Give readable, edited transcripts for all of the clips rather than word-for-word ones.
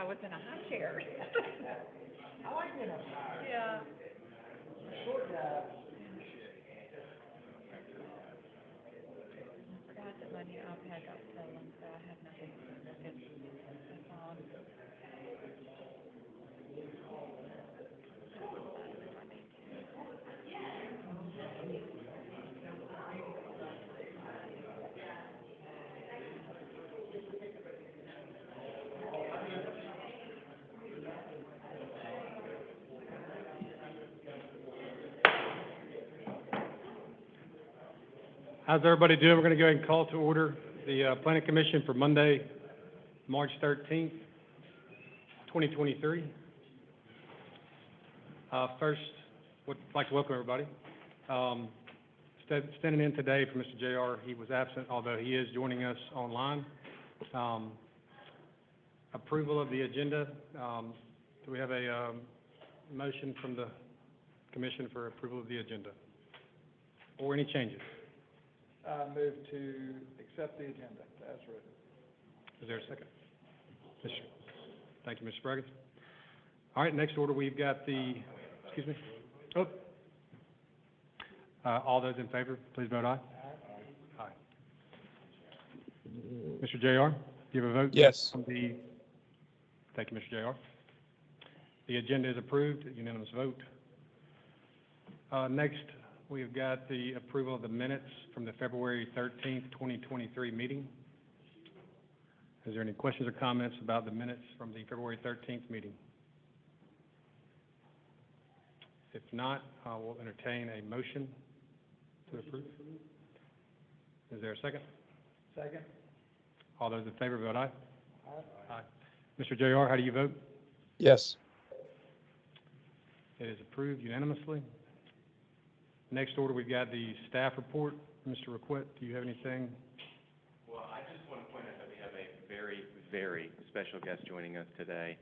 was in a high chair. I like being up high. Yeah. Short guy. I forgot that my new iPad got stolen, so I have nothing to look at my phone. How's everybody doing? We're going to go ahead and call to order the Planning Commission for Monday, March 13th, 2023. First, would like to welcome everybody. Standing in today for Mr. JR, he was absent, although he is joining us online. Approval of the agenda. Do we have a motion from the Commission for approval of the agenda? Or any changes? Move to accept the agenda as written. Is there a second? Thank you, Mr. Spraggins. All right, next order, we've got the, excuse me? Oh. All those in favor, please vote aye. Aye. Mr. JR, do you have a vote? Yes. On the, thank you, Mr. JR. The agenda is approved, unanimous vote. Next, we've got the approval of the minutes from the February 13th, 2023 meeting. Is there any questions or comments about the minutes from the February 13th meeting? If not, I will entertain a motion to approve. Is there a second? Second. All those in favor vote aye. Aye. Aye. Mr. JR, how do you vote? Yes. It is approved unanimously. Next order, we've got the staff report. Mr. Requette, do you have anything? Well, I just want to point out that we have a very, very special guest joining us today.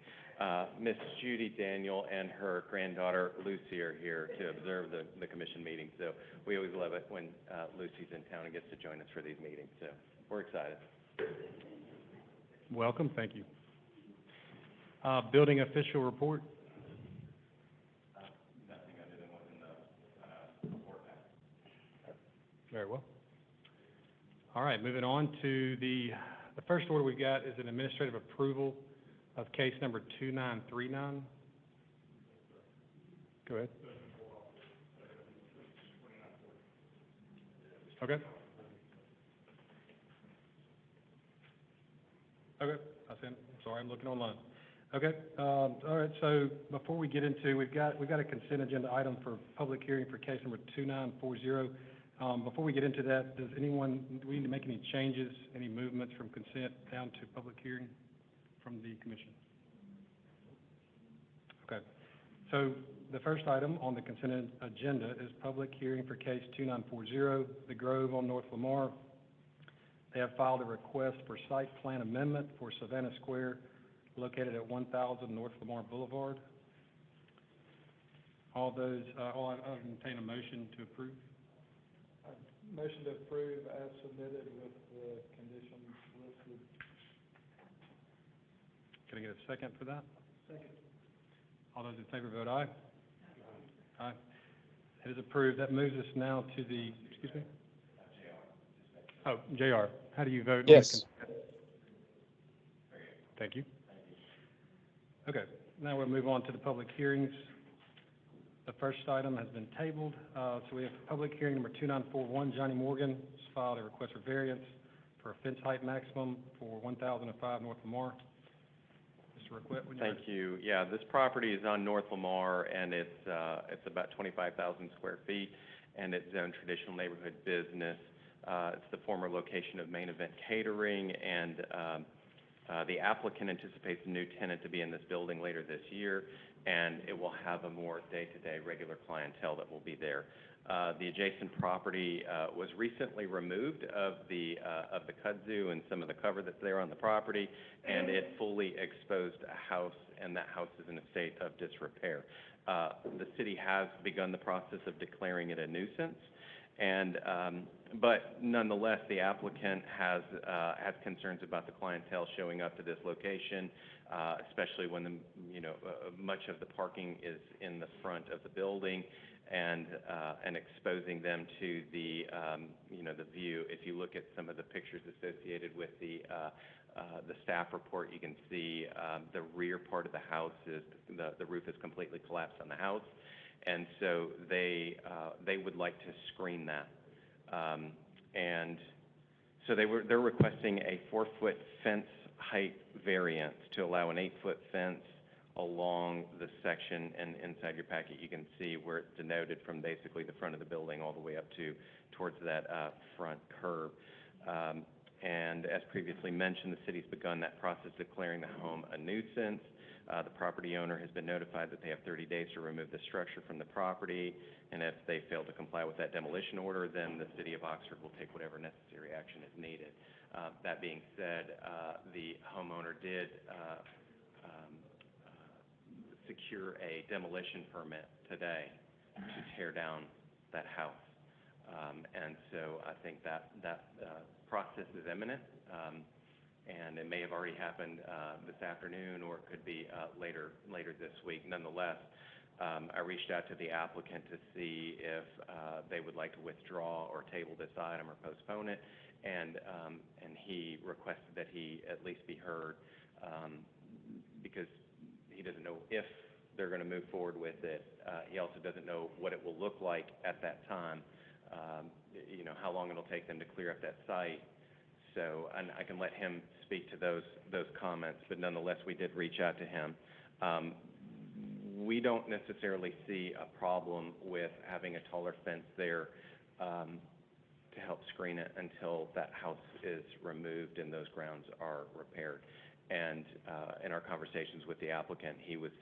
Miss Judy Daniel and her granddaughter Lucy are here to observe the commission meeting. So we always love it when Lucy's in town and gets to join us for these meetings. So we're excited. Welcome, thank you. Building official report. Nothing other than what's in the report back. Very well. All right, moving on to the first order we've got is an administrative approval of case number 2939. Go ahead. Okay. Okay, I see. I'm sorry, I'm looking online. Okay, all right, so before we get into, we've got a consent agenda item for public hearing for case number 2940. Before we get into that, do we need to make any changes, any movements from consent down to public hearing from the commission? Okay, so the first item on the consent agenda is public hearing for case 2940, The Grove on North Lamar. They have filed a request for site plan amendment for Savannah Square located at 1000 North Lamar Boulevard. I'll entertain a motion to approve. Motion to approve as submitted with the conditions listed. Can I get a second for that? Second. All those in favor vote aye. Aye. It is approved. That moves us now to the, excuse me? Oh, JR, how do you vote? Yes. Thank you. Okay, now we'll move on to the public hearings. The first item has been tabled, so we have public hearing number 2941. Johnny Morgan has filed a request for variance for a fence height maximum for 1005 North Lamar. Mr. Requette, when you're ready. Thank you. Yeah, this property is on North Lamar, and it's about 25,000 square feet, and it's zoned traditional neighborhood business. It's the former location of Main Event Catering, and the applicant anticipates a new tenant to be in this building later this year, and it will have a more day-to-day regular clientele that will be there. The adjacent property was recently removed of the kudzu and some of the cover that's there on the property, and it fully exposed a house, and that house is in a state of disrepair. The city has begun the process of declaring it a nuisance, And, but nonetheless, the applicant has concerns about the clientele showing up to this location, especially when much of the parking is in the front of the building, and exposing them to the view. If you look at some of the pictures associated with the staff report, you can see the rear part of the house the roof is completely collapsed on the house, and so they would like to screen that. And so they're requesting a 4-foot fence height variance to allow an 8-foot fence along the section, and inside your packet you can see where it's denoted from basically the front of the building all the way up towards that front curb. And as previously mentioned, the city's begun that process declaring the home a nuisance. The property owner has been notified that they have 30 days to remove the structure from the property, and if they fail to comply with that demolition order, then the city of Oxford will take whatever necessary action is needed. That being said, the homeowner did secure a demolition permit today to tear down that house. And so I think that process is imminent, and it may have already happened this afternoon, or it could be later this week. Nonetheless, I reached out to the applicant to see if they would like to withdraw or table this item or postpone it, and he requested that he at least be heard, because he doesn't know if they're going to move forward with it. He also doesn't know what it will look like at that time, how long it'll take them to clear up that site. So, and I can let him speak to those comments, but nonetheless, we did reach out to him. We don't necessarily see a problem with having a taller fence there to help screen it until that house is removed and those grounds are repaired. And in our conversations with the applicant, he was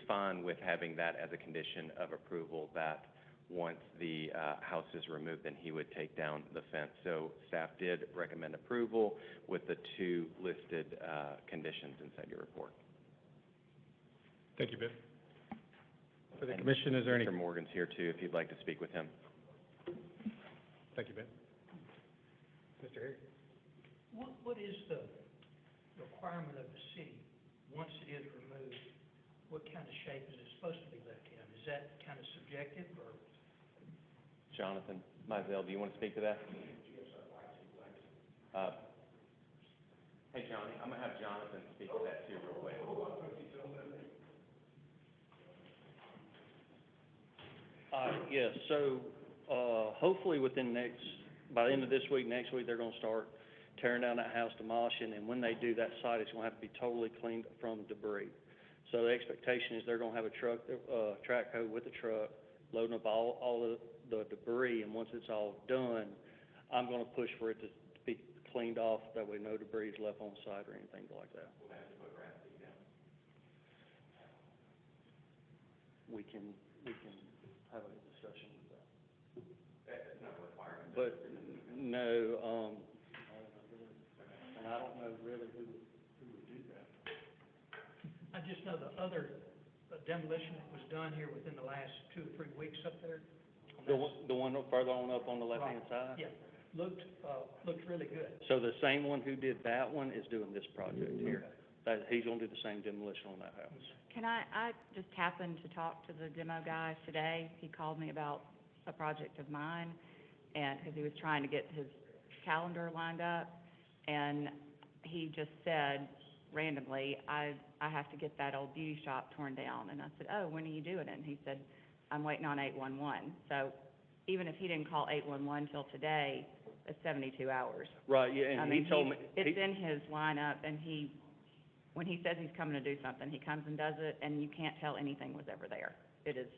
fine with having that as a condition of approval, that once the house is removed, then he would take down the fence. So staff did recommend approval with the 2 listed conditions inside your report. Thank you, Ben. For the commission, is there any? Mr. Morgan's here too, if you'd like to speak with him. Thank you, Ben. Mr. Harry? What is the requirement of the city, once it is removed, what kind of shape is it supposed to be left in? Is that kind of subjective, or? Jonathan Mizell, do you want to speak to that? Hey, Johnny, I'm going to have Jonathan speak to that too real quick. Yes, so hopefully by the end of this week, next week, they're going to start tearing down that house, demolishing, and when they do, that site is going to have to be totally cleaned from debris. So the expectation is they're going to have a track hoe with a truck, loading up all the debris, and once it's all done, I'm going to push for it to be cleaned off, that way no debris is left on site or anything like that. We'll have to put grass seed down. We can have a discussion with that. That's not a requirement. But no, and I don't know really who would do that. I just know the other demolition that was done here within the last 2 or 3 weeks up there. The one further on up on the left-hand Right. side? Yeah, looked really good. So the same one who did that one is doing this project here. He's gonna do the same demolition on that house. Can I just happened to talk to the demo guy today. He called me about a project of mine, and, because he was trying to get his calendar lined up, and he just said randomly, I have to get that old beauty shop torn down. And I said, oh, when are you doing it? And he said, I'm waiting on 811. So even if he didn't call 811 till today, it's 72 hours. Right, yeah, I and mean, he told me, it's in his lineup, and when he says he's coming to do something, he comes and does it, and you can't tell anything was ever there. It is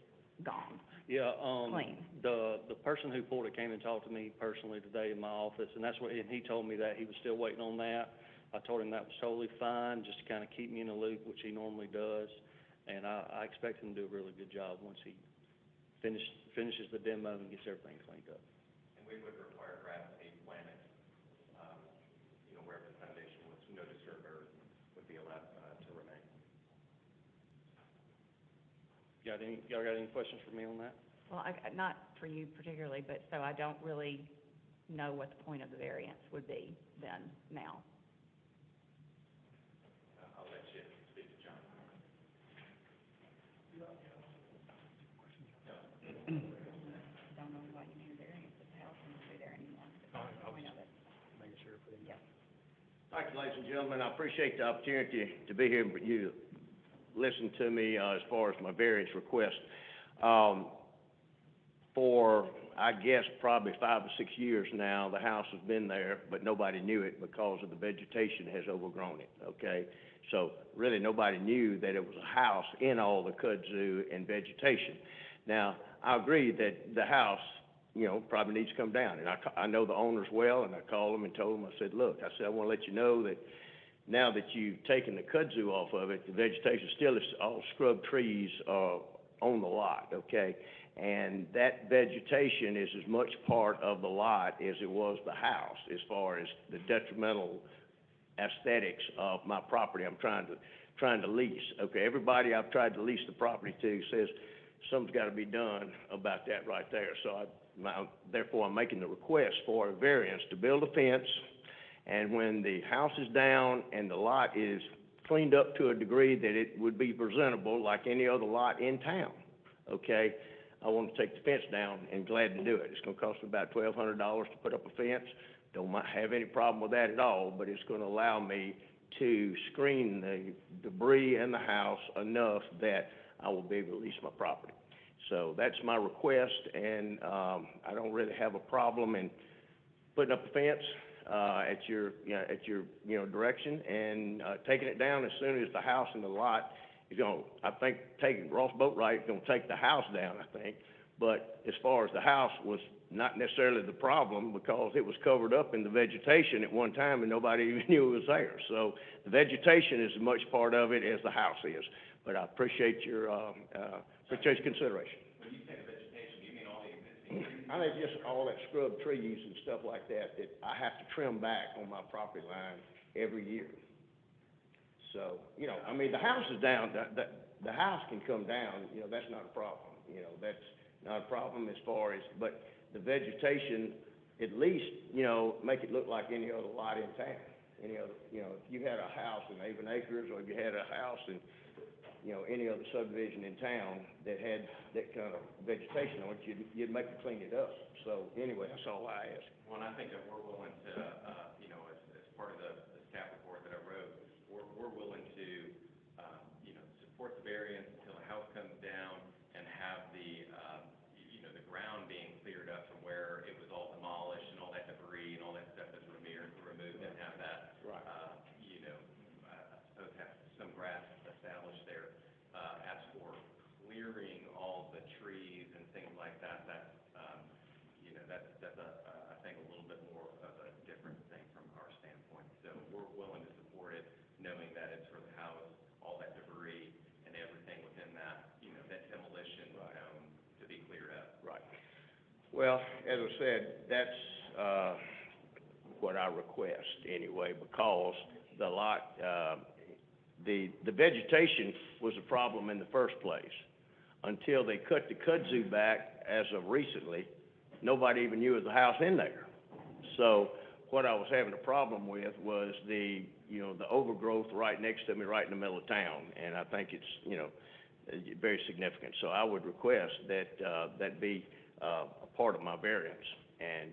gone. yeah, Clean. the person who pulled it came and talked to me personally today in my office, and he told me that he was still waiting on that. I told him that was totally fine, just to kind of keep me in the loop, which he normally does. And I expect him to do a really good job once he finishes the demo and gets everything cleaned up. And we would require grass seed planted, wherever the foundation was, no disturbed earth would be allowed to remain. Y'all got any questions for me on that? Well, not for you particularly, but so I don't really know what the point of the variance would be then, now. Don't know why you need a variance if the house isn't be there anymore. That's the point of it. Making sure for the. Yep. Thank you, ladies and gentlemen. I appreciate the opportunity to be here, but you listen to me, as far as my variance request. For, I guess, probably 5 or 6 years now, the house has been there, but nobody knew it because of the vegetation has overgrown it, okay? So really, nobody knew that it was a house in all the kudzu and vegetation. Now, I agree that the house, you know, probably needs to come down, and I know the owners well, and I called them and told them, I said, look, I said, I want to let you know that now that you've taken the kudzu off of it, the vegetation still is all scrub trees, on the lot, okay? And that vegetation is as much part of the lot as it was the house, as far as the detrimental aesthetics of my property I'm trying to lease. Okay, everybody I've tried to lease the property to says something's got to be done about that right there. So therefore, I'm making the request for a variance to build a fence, and when the house is down and the lot is cleaned up to a degree that it would be presentable like any other lot in town, okay, I want to take the fence down and glad to do it. It's going to cost me about $1,200 to put up a fence. Don't have any problem with that at all, but it's going to allow me to screen the debris in the house enough that I will be able to lease my property. So that's my request, and I don't really have a problem in putting up a fence at your direction, and taking it down as soon as the house and the lot is going to, I think, Ross Boatwright is going to take the house down, I think. But as far as the house was not necessarily the problem, because it was covered up in the vegetation at one time and nobody even knew it was there. So the vegetation is as much part of it as the house is. But I appreciate your consideration. When you say the vegetation, do you mean all the existing trees? I think just all that scrub trees and stuff like that I have to trim back on my property line every year. So, you know, I mean, the house is down, the house can come down, you know, that's not a problem. You know, that's not a problem as far as, but the vegetation, at least, you know, make it look like any other lot in town. Any other, you know, if you had a house in Avon Acres, or if you had a house in, you know, any other subdivision in town that had that kind of vegetation on it, you'd make it clean it up. So anyway, that's all I ask. Well, and I think that we're willing to, you know, as part of the staff report that I wrote, we're willing to, you know, support the variance until the house comes down and have the, you know, the ground being cleared up from where it was all demolished and all that debris and all that stuff is removed and have that, Right. you know, I suppose have some grass established there. As for clearing all the trees and things like that, that's, you know, that's I think a little bit more of a different thing from our standpoint. So we're willing to support it, knowing that it's for the house, all that debris and everything within that, you know, that demolition zone to be cleared up. Right. Well, as I said, that's, what I request anyway, because the lot, the vegetation was a problem in the first place. Until they cut the kudzu back as of recently, nobody even knew there was a house in there. So what I was having a problem with was the overgrowth right next to me, right in the middle of town, and I think it's, you know, very significant. So I would request that, that be, a part of my variance. And,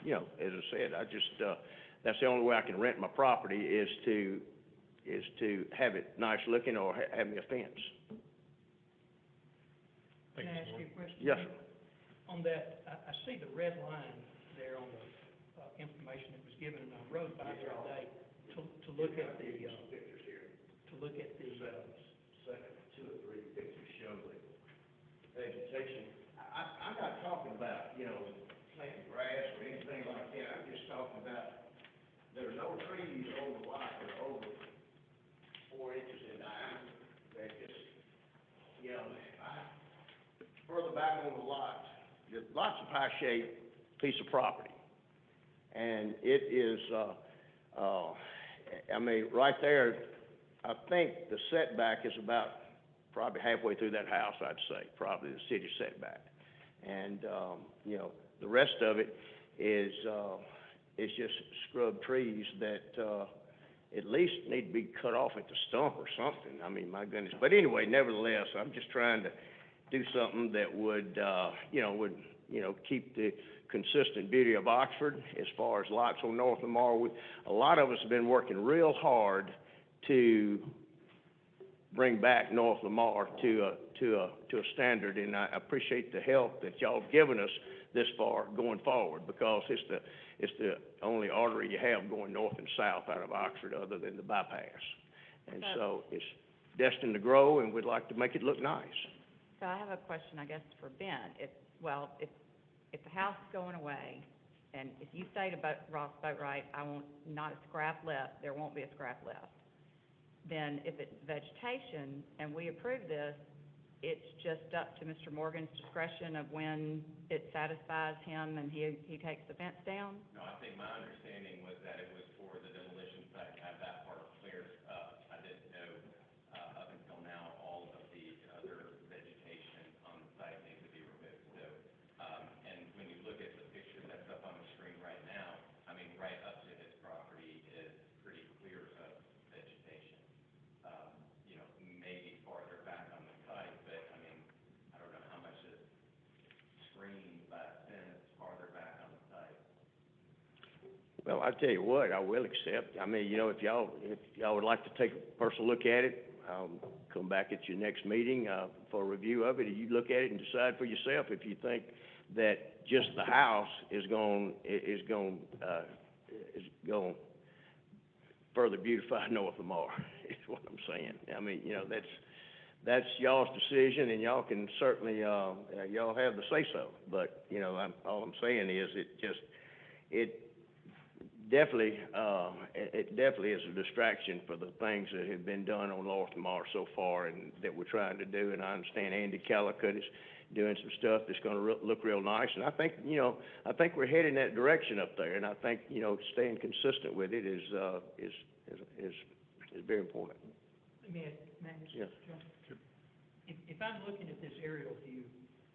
you know, as I said, that's the only way I can rent my property is to have it nice looking or have me a fence. Can I ask you a question? Yes, sir. On that, I see the red line there on the, information that was given, and I rode by there today to look at the, Second, 2 or 3 pictures show the vegetation. I'm not talking about, you know, planting grass or anything like that. I'm just talking about, there are no trees on the lot that are over 4 inches in diameter. They're just, you know, further back on the lot, the lot's a pie-shaped piece of property. And it is, I mean, right there, I think the setback is about probably halfway through that house, I'd say, probably the city setback. And, you know, the rest of it is just scrub trees that, at least need to be cut off at the stump or something. I mean, my goodness. But anyway, nevertheless, I'm just trying to do something that would, keep the consistent beauty of Oxford as far as lots on North Lamar. A lot of us have been working real hard to bring back North Lamar to a standard, and I appreciate the help that y'all have given us this far going forward, because it's the only artery you have going north and south out of Oxford other than the bypass. And so it's destined to grow, and we'd like to make it look nice. So I have a question, I guess, for Ben. If the house is going away, and if you say to Ross Boatwright, I want not a scrap left, there won't be a scrap left, then if it's vegetation and we approve this, it's just up to Mr. Morgan's discretion of when it satisfies him and he takes the fence down? No, I think my understanding was that it was for the demolition site to have that part cleared up. I didn't know, up until now, all of the other vegetation on the site needs to be removed. So, and when you look at the picture that's up on the screen right now, I mean, right up to his property is pretty clear of vegetation. Maybe farther back on the site, but I mean, I don't know how much is screened by fence farther back on the site. Well, I tell you what, I will accept. I mean, you know, if y'all would like to take a personal look at it, I'll come back at your next meeting, for a review of it, and you look at it and decide for yourself if you think that just the house is going further beautify North Lamar, is what I'm saying. I mean, you know, that's y'all's decision, and y'all can certainly, y'all have the say-so. But, you know, all I'm saying is it definitely is a distraction for the things that have been done on North Lamar so far and that we're trying to do. And I understand Andy Callicut is doing some stuff that's gonna look real nice. And I think, you know, we're heading that direction up there. And I think, you know, staying consistent with it is very important. Let me ask, Yeah. John. If I'm looking at this aerial view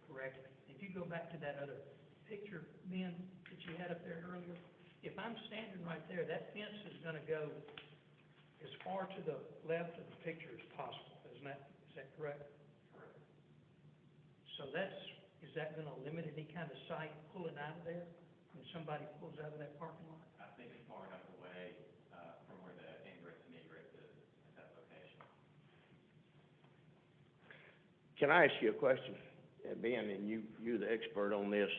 correctly, if you go back to that other picture, Ben, that you had up there earlier, if I'm standing right there, that fence is gonna go as far to the left of the picture as possible, is that correct? Correct. So is that gonna limit any kind of sight pulling out of there when somebody pulls out of that parking lot? I think it's far enough away, from where the ingress and egress is at that location. Can I ask you a question? Ben, and you're the expert on this.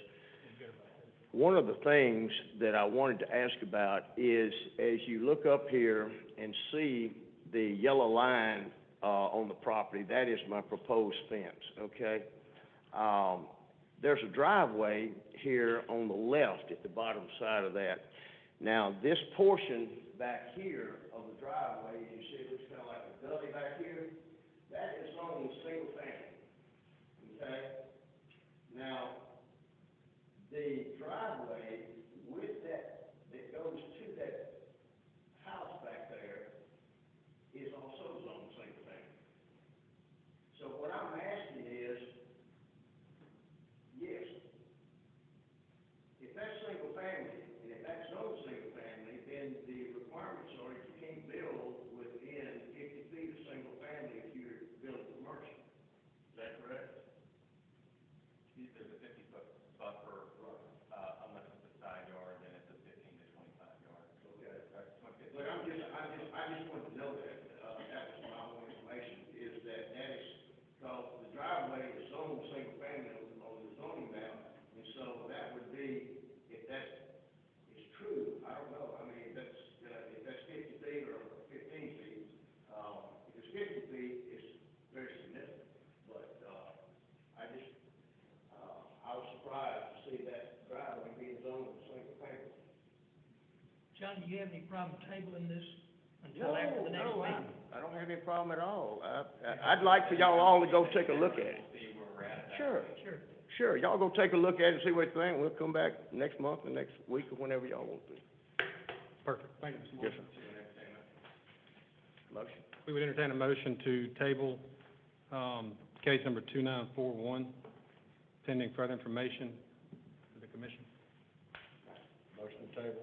One of the things that I wanted to ask about is, as you look up here and see the yellow line, on the property, that is my proposed fence, okay? There's a driveway here on the left at the bottom side of that. Now, this portion back here of the driveway, you see it looks kind of like a gully back here, that is on single family, okay? Now, the driveway with that goes to that house back there is also zoned single family. So what I'm asking is, yes, if that's single family, and if that's zoned single family, then the requirements are that you can't build within 50 feet of single family if you're building commercial. Is that correct? There's a 50-foot buffer, unless it's a side yard, then it's a 15 to 25 yard. Okay. It's 150. But I just wanted to know that, that was my only information, is that is, because the driveway is zoned single family on the zoning map, and so that would be, if that is true, I don't know, I mean, if that's 50 feet or 15 feet, if it's 50 feet, it's very significant, but, I was surprised to see that driveway being zoned single family. John, do you have any problem tabling this until after the next meeting? I don't have any problem at all. I'd like for y'all all to go take a look at it. See where we're at. Sure, Sure. sure, y'all go take a look at it and see what you think, we'll come back next month or next week or whenever y'all want to. Perfect. Thank you, Mr. Yes, Morgan. sir. Motion. We would entertain a motion to table, case number 2941. pending further information to the commission. Motion to table.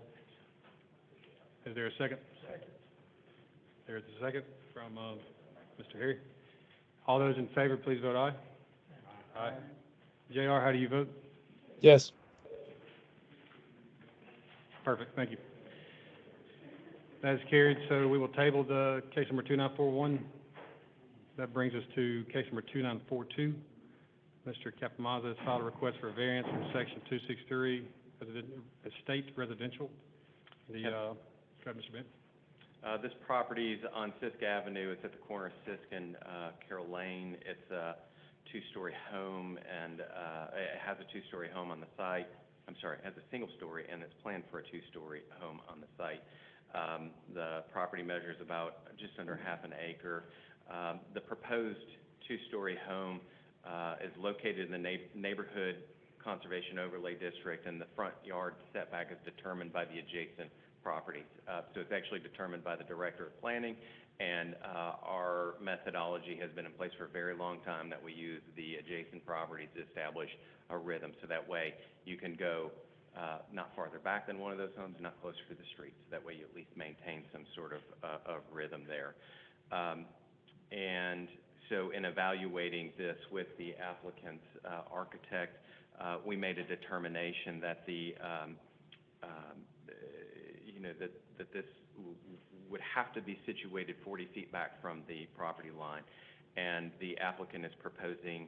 Is there a second? Second. There's a second from, Mr. Harry. All those in favor, please vote aye. Aye. JR, how do you vote? Yes. Perfect, thank you. That is carried, so we will table the case number 2941. That brings us to case number 2942. Mr. Capamaza has filed a request for a variance from section 263, estate residential. Go ahead, Mr. Ben. This property is on Sisk Avenue. It's at the corner of Sisk and Carroll Lane. It's a two-story home, and it has a two-story home on the site. I'm sorry, it has a single story, and it's planned for a two-story home on the site. The property measures about just under half an acre. The proposed two-story home is located in the neighborhood conservation overlay district, and the front yard setback is determined by the adjacent properties. So it's actually determined by the director of planning, and our methodology has been in place for a very long time that we use the adjacent properties to establish a rhythm, so that way you can go not farther back than one of those homes, not closer to the street, so that way you at least maintain some sort of rhythm there. And so in evaluating this with the applicant's architect, we made a determination that that this would have to be situated 40 feet back from the property line, and the applicant is proposing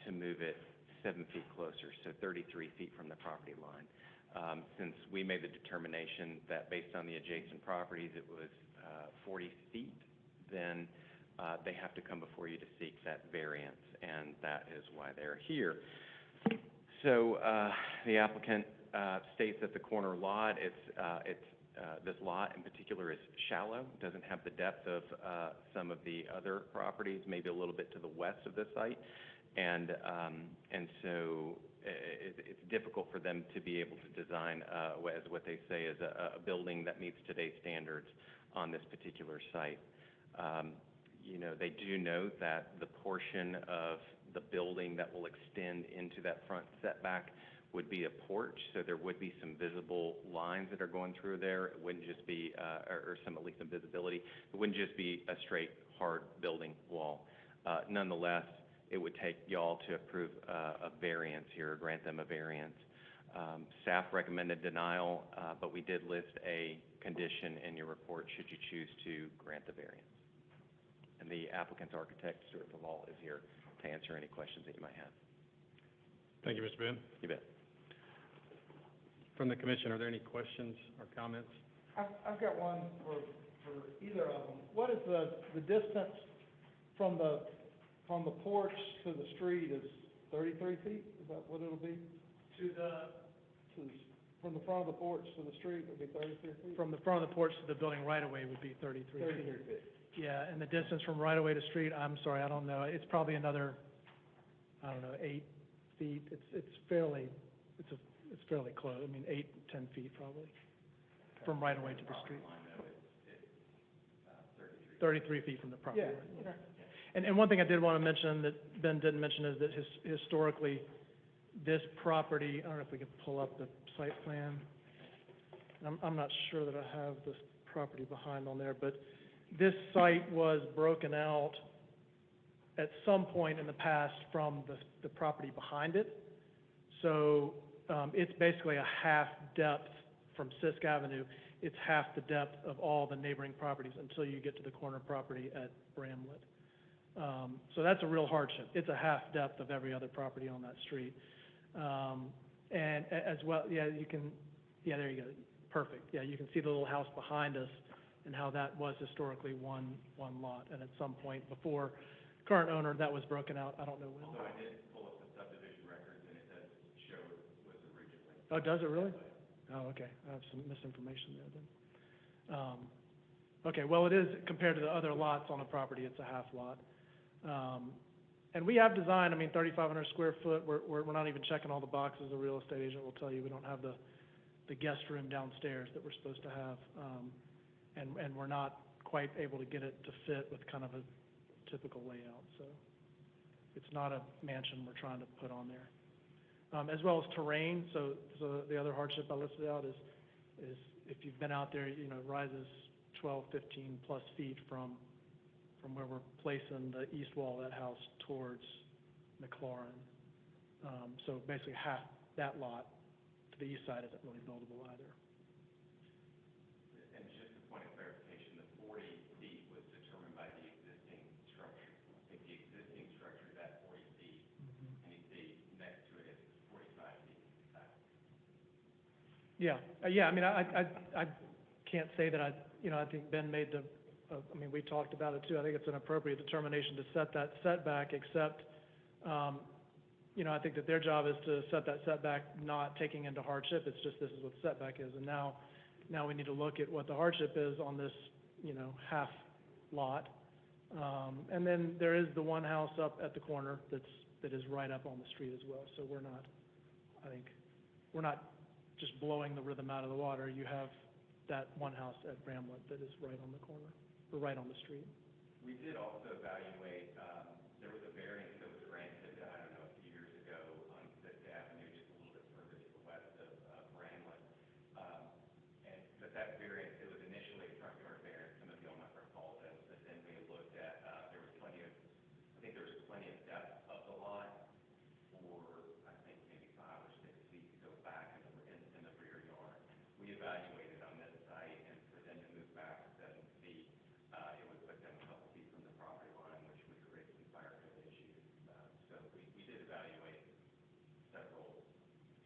to move it 7 feet closer, so 33 feet from the property line. Since we made the determination that based on the adjacent properties it was 40 feet, then they have to come before you to seek that variance, and that is why they're here. So the applicant states that the corner lot, this lot in particular is shallow, doesn't have the depth of some of the other properties, maybe a little bit to the west of the site, and so it's difficult for them to be able to design, as what they say is a building that meets today's standards on this particular site. They do note that the portion of the building that will extend into that front setback would be a porch, so there would be some visible lines that are going through there. It wouldn't just be, or some at least some visibility. It wouldn't just be a straight, hard building wall. Nonetheless, it would take y'all to approve a variance here, grant them a variance. Staff recommended denial, but we did list a condition in your report should you choose to grant the variance. And the applicant's architect, Stuart Laval, is here to answer any questions that you might have. Thank you, Mr. Ben. You bet. From the commission, are there any questions or comments? I've got one for either of them. What is the distance from the porch to the street is 33 feet? Is that what it'll be? From the front of the porch to the street would be 33 feet? From the front of the porch to the building right away would be 33 feet. 33 feet. Yeah, and the distance from right away to street, I'm sorry, I don't know. It's probably another, 8 feet. It's fairly close. I mean, 8, 10 feet probably, from right away to the street. 33 feet from the property line. Yeah, okay. And one thing I did want to mention that Ben didn't mention is that historically, this property, I don't know if we can pull up the site plan. I'm not sure that I have this property behind on there, but this site was broken out at some point in the past from the property behind it. So it's basically a half depth from Sisk Avenue. It's half the depth of all the neighboring properties until you get to the corner property at Bramlett. So that's a real hardship. It's a half depth of every other property on that street. And as well, there you go, perfect. Yeah, you can see the little house behind us and how that was historically one lot. And at some point before current owner, that was broken out, I don't know when. Although I did pull up the subdivision records, and it does show it was originally. Oh, does it really? Oh, okay, I have some misinformation there then. Okay, well, it is, compared to the other lots on the property, it's a half lot. And we have designed, 3,500 square foot, we're not even checking all the boxes. A real estate agent will tell you we don't have the guest room downstairs that we're supposed to have. And we're not quite able to get it to fit with kind of a typical layout, so it's not a mansion we're trying to put on there. as well as terrain. So the other hardship I listed out is if you've been out there, you know, it rises 12, 15 plus feet from where we're placing the east wall of that house towards McLaurin. So basically half that lot to the east side isn't really buildable either. And just a point of clarification, the 40 feet was determined by the existing structure. If the existing structure is at 40 feet, and you see next to it is 45 feet. Yeah, I mean, I can't say that I think Ben made I mean, we talked about it too. I think it's an appropriate determination to set that setback, except, I think that their job is to set that setback not taking into hardship. It's just this is what the setback is. And now we need to look at what the hardship is on this, half lot. And then there is the one house up at the corner that is right up on the street as well. So we're not just blowing the rhythm out of the water. You have that one house at Bramlett that is right on the corner, or right on the street. We did also evaluate, there was a variance that was granted, I don't know, a few years ago on Fifth Avenue, just a little bit further to the west of Bramlett. But that variance, it was initially a front yard variance, some of you all might recall this, but then we looked at, there was plenty of depth of the lot for, I think, maybe 5 or 6 feet to go back in the rear yard. We evaluated on this site, and for them to move back 7 feet, it would put them a couple feet from the property line, which would create some fire code issues. So we did evaluate several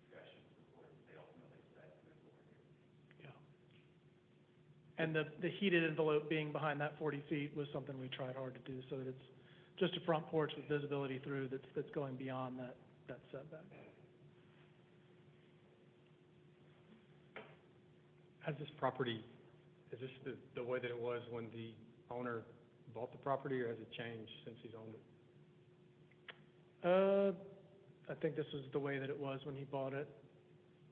discussions before they ultimately decided to move forward here. Yeah. And the heated envelope being behind that 40 feet was something we tried hard to do, so that it's just a front porch with visibility through that's going beyond that setback. Has this property, is this the way that it was when the owner bought the property, or has it changed since he's owned it? I think this is the way that it was when he bought it.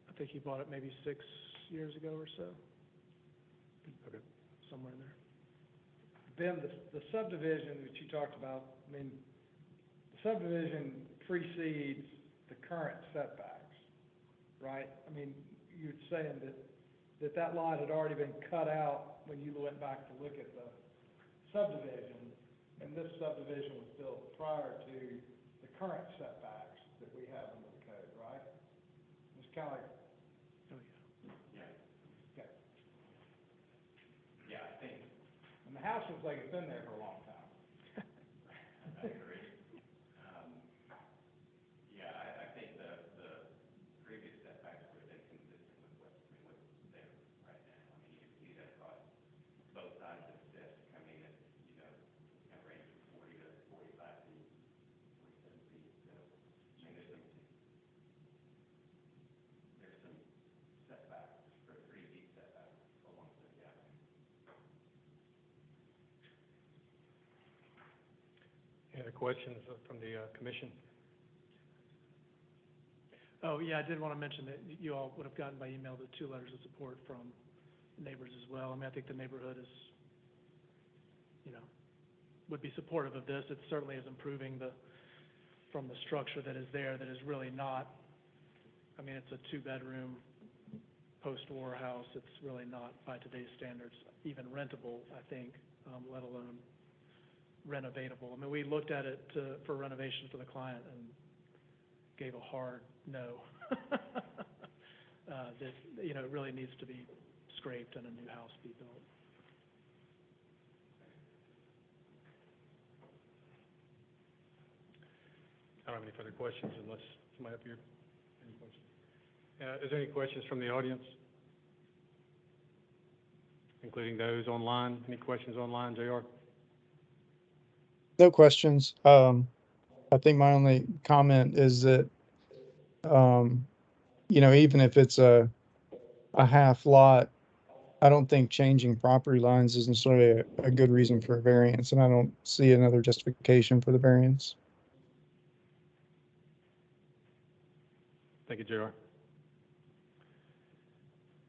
I think he bought it maybe 6 years ago or so. Okay. Somewhere in there. Ben, the subdivision that you talked about, I mean, the subdivision precedes the current setbacks, right? I mean, you're saying that lot had already been cut out when you went back to look at the subdivision, and this subdivision was built prior to the current setbacks that we have under the code, right? It's kind of like, Oh, yeah. Yeah. okay. Yeah, I think, And the house looks like it's been there for a long time. I agree. Yeah, I think the previous setbacks would have been consistent with what's there right now. I mean, you can see that across both sides of the steps coming at, kind of range from 40 to 45 feet, 47 feet. So, I mean, there's some setbacks, pretty deep setbacks along the avenue. Any other questions from the commission? Oh, yeah, I did want to mention that you all would have gotten by email the 2 letters of support from neighbors as well. I mean, I think the neighborhood is, would be supportive of this. It certainly is improving from the structure that is there, that is really not, I mean, it's a 2-bedroom post-war house. It's really not, by today's standards, even rentable, I think, let alone renovatable. I mean, we looked at it for renovation for the client and gave a hard no. That, it really needs to be scraped and a new house be built. I don't have any further questions unless somebody up here, any questions? Is there any questions from the audience? Including those online? Any questions online, JR? No questions. I think my only comment is that, even if it's a half lot, I don't think changing property lines is necessarily a good reason for a variance, and I don't see another justification for the variance. Thank you, JR.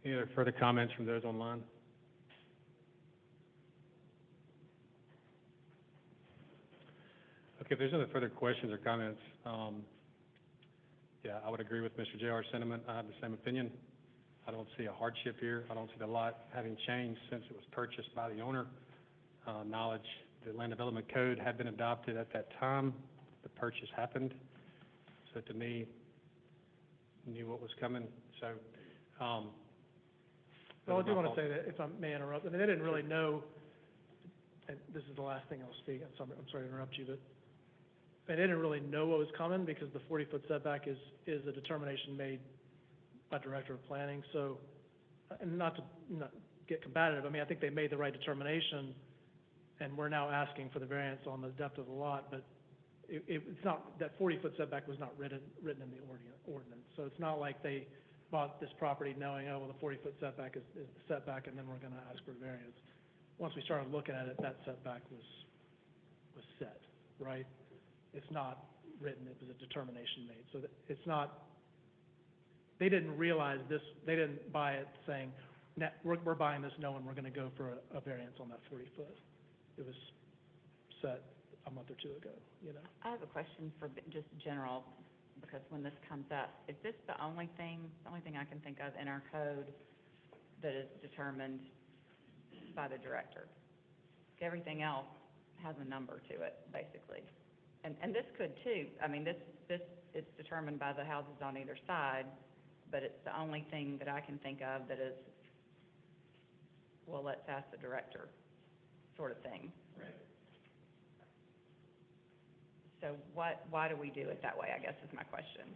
Any other further comments from those online? Okay, if there's no further questions or comments, Yeah, I would agree with Mr. J.R.'s sentiment. I have the same opinion. I don't see a hardship here. I don't see the lot having changed since it was purchased by the owner. Knowledge, the land development code had been adopted at that time. The purchase happened. So to me, knew what was coming. So, Well, I those do are my want to thoughts. say that, if I may interrupt, I mean, they didn't really know, and this is the last thing I'll speak, I'm sorry to interrupt you, but they didn't really know what was coming because the 40-foot setback is a determination made by Director of Planning, so, and not to get combative, I mean, I think they made the right determination, and we're now asking for the variance on the depth of the lot, but it's not, that 40-foot setback was not written in the ordinance, so it's not like they bought this property knowing, oh, well, the 40-foot setback is the setback, and then we're gonna ask for a variance. Once we started looking at it, that setback was set, right? It's not written, it was a determination made, so that it's not, they didn't realize this, they didn't buy it saying, we're buying this knowing we're gonna go for a variance on that 40-foot. It was set a month or two ago, you know? I have a question for just general, because when this comes up, is this the only thing I can think of in our code that is determined by the director? Everything else has a number to it, basically. And this could too, I mean, this is determined by the houses on either side, but it's the only thing that I can think of that is, well, let's ask the director, sort of thing. Right. So why do we do it that way, I guess is my question.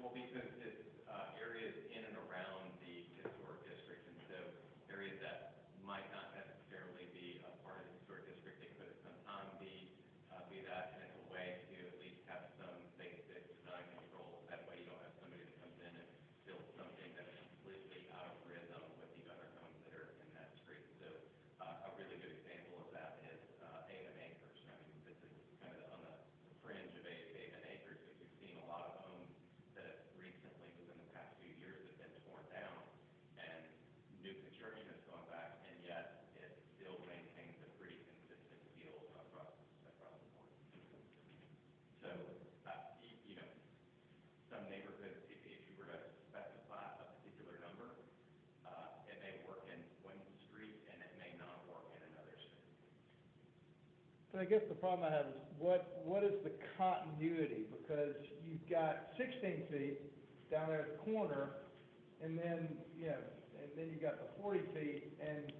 Well, because it's, areas in and around the historic district, and so areas that might not necessarily be a part of the historic district, they could sometime be that, and it's a way to at least have some basic design control. That way you don't have somebody that comes in and builds something that's completely out of rhythm with the other homes that are in that street. So, a really good example of that is, A.M. Acres. I mean, this is kind of on the fringe of A.M. Acres, because we've seen a lot of homes that recently, within the past few years, have been torn down, and new construction has gone back, and yet it still maintains a pretty consistent feel across the board. So, you know, some neighborhoods, if you were to specify a particular number, it may work in one street, and it may not work in another street. But I guess the problem I have is, what is the continuity? Because you've got 16 feet down there at the corner, and then, you know, and then you've got the 40 feet, and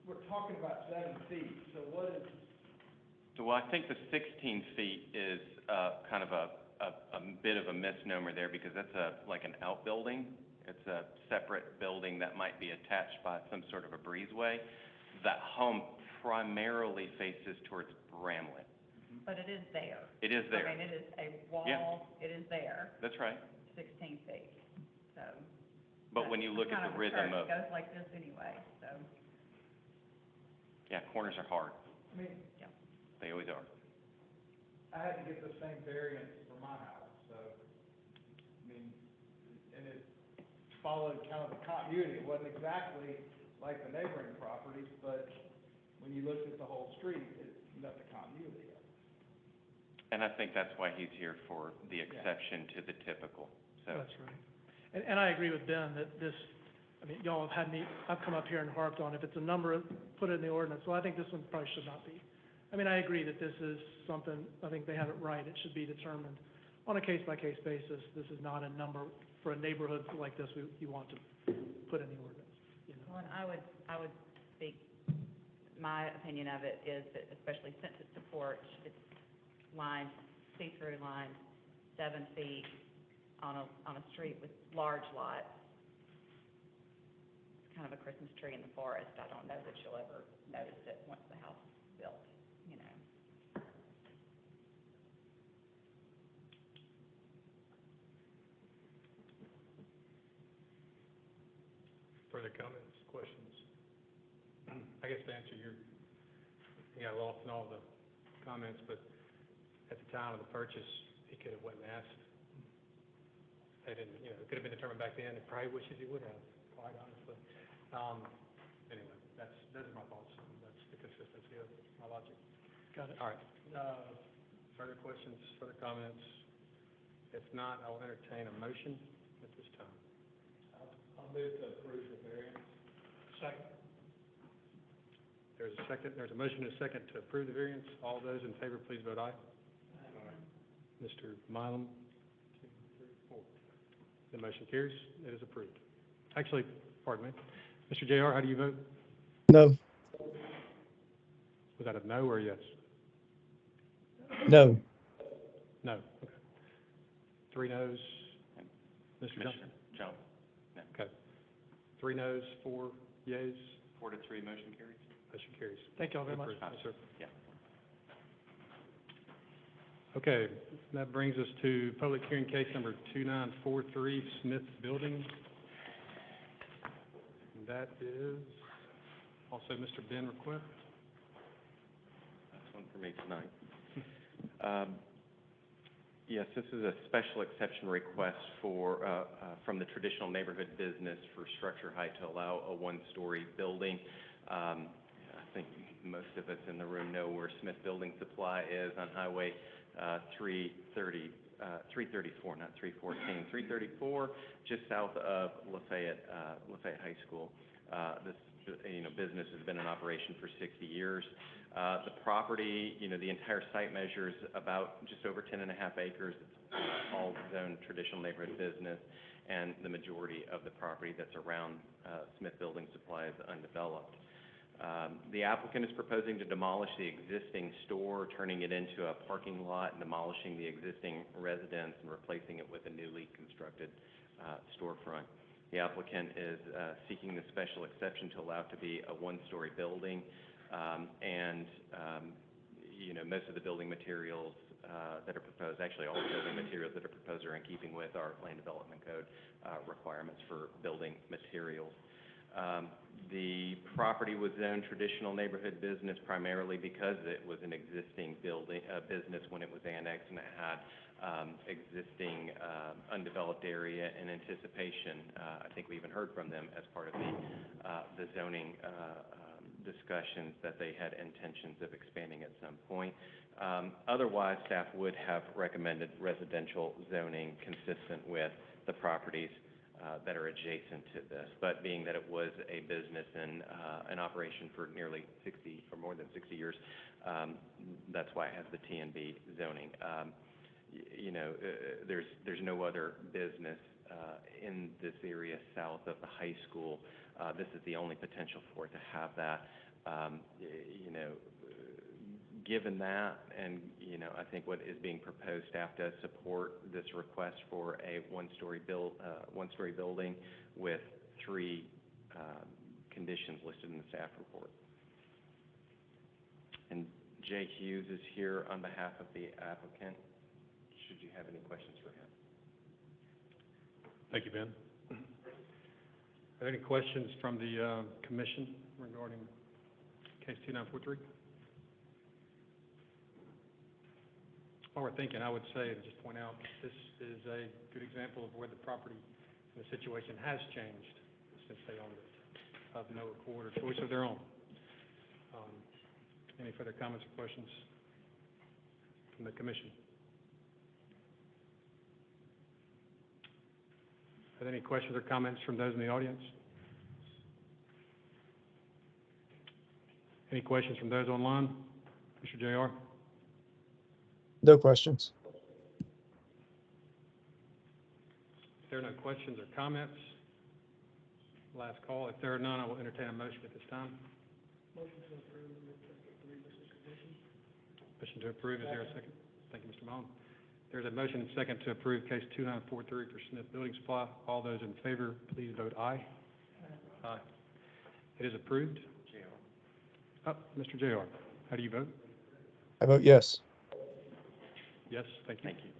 we're talking about 7 feet, so what is, So, well, I think the 16 feet is kind of a bit of a misnomer there, because that's like an outbuilding. It's a separate building that might be attached by some sort of a breezeway. That home primarily faces towards Bramlett. But it is there. It is there. I mean, it is a wall, Yeah. it is there, That's right. 16 feet, so. But when you look at the rhythm of, It goes like this anyway, so, yeah, corners are hard. I mean, They always are. I had to get the same variance for my house, so, I mean, and it followed kind of the continuity. It wasn't exactly like the neighboring properties, but when you looked at the whole street, it met the continuity. And I think that's why he's here, for the exception to the typical, so. That's right. And I agree with Ben that this, I mean, y'all have had me, I've come up here and harped on, if it's a number, put it in the ordinance. Well, I think this one probably should not be. I mean, I agree that this is something, I think they have it right, it should be determined on a case-by-case basis. This is not a number for a neighborhood like this you want to put in the ordinance, you know? well, and I would speak, my opinion of it is that, especially since it's a porch, it's lines, see-through lines, 7 feet on a street with large lots. It's kind of a Christmas tree in the forest. I don't know that you'll ever notice it once the house is built, you know. Further comments, questions? I guess to answer you got lost in all the comments, but at the time of the purchase, he could have went and asked. They didn't, you know, it could have been determined back then, and probably wishes he would have, quite honestly. Anyway, those are my thoughts, that's the consistency of my logic. Got it. All right, further questions, further comments? If not, I'll entertain a motion at this time. I'll move to approve the variance. Second. There's a motion and a second to approve the variance. All those in favor, please vote aye. Mr. Mylum? 2, 3, 4. The motion carries. It is approved. Actually, pardon me. Mr. JR, how do you vote? No, Was that a no or a yes? no, No. Okay. 3 noes. Mr. Johnson? Commissioner Jones? No. Okay. 3 noes, 4 yeas. 4-3, motion carries. Motion carries. Thank y'all very much. Approved. Yes, sir. Yeah. Okay, that brings us to public hearing case number 2943, Smith Building. And that is also Mr. Ben Request. That's one for me tonight. Yes, this is a special exception request for, from the traditional neighborhood business for structure height to allow a one-story building. I think most of us in the room know where Smith Building Supply is on Highway 334, not 314, 334, just south of Lafayette High School. This, business has been in operation for 60 years. The property, the entire site measures about just over 10.5 acres. It's all zoned traditional neighborhood business, and the majority of the property that's around Smith Building Supply is undeveloped. The applicant is proposing to demolish the existing store, turning it into a parking lot, and demolishing the existing residence and replacing it with a newly constructed storefront. The applicant is seeking the special exception to allow it to be a one-story building, and most of the building materials that are proposed, actually all the building materials that are proposed are in keeping with our land development code requirements for building materials. The property was zoned traditional neighborhood business primarily because it was an existing business when it was annexed, and it had existing undeveloped area in anticipation. I think we even heard from them as part of the zoning discussions that they had intentions of expanding at some point. Otherwise, staff would have recommended residential zoning consistent with the properties that are adjacent to this. But being that it was a business in operation for nearly 60 or more than 60 years, that's why it has the TNB zoning. There's no other business in this area south of the high school. This is the only potential for it to have that. Given that, and I think what is being proposed, staff does support this request for a one-story building with 3 conditions listed in the staff report. And Jay Hughes is here on behalf of the applicant. Should you have any questions for him? Thank you, Ben. Are there any questions from the commission regarding case 2943? While we're thinking, I would say, to just point out, this is a good example of where the property and the situation has changed since they owned it, of no accord or choice of their own. Any further comments or questions from the commission? Are there any questions or comments from those in the audience? Any questions from those online? Mr. JR? no questions. If there are no questions or comments, last call. If there are none, I will entertain a motion at this time. Motion to approve with the 3 listed conditions. Motion to approve, is there a second? Thank you, Mr. Mullen. There's a motion and second to approve case 2943 for Smith Building Supply. All those in favor, please vote aye. Aye. It is approved. JR. Mr. JR, how do you vote? I vote yes. Yes, thank you. Thank you.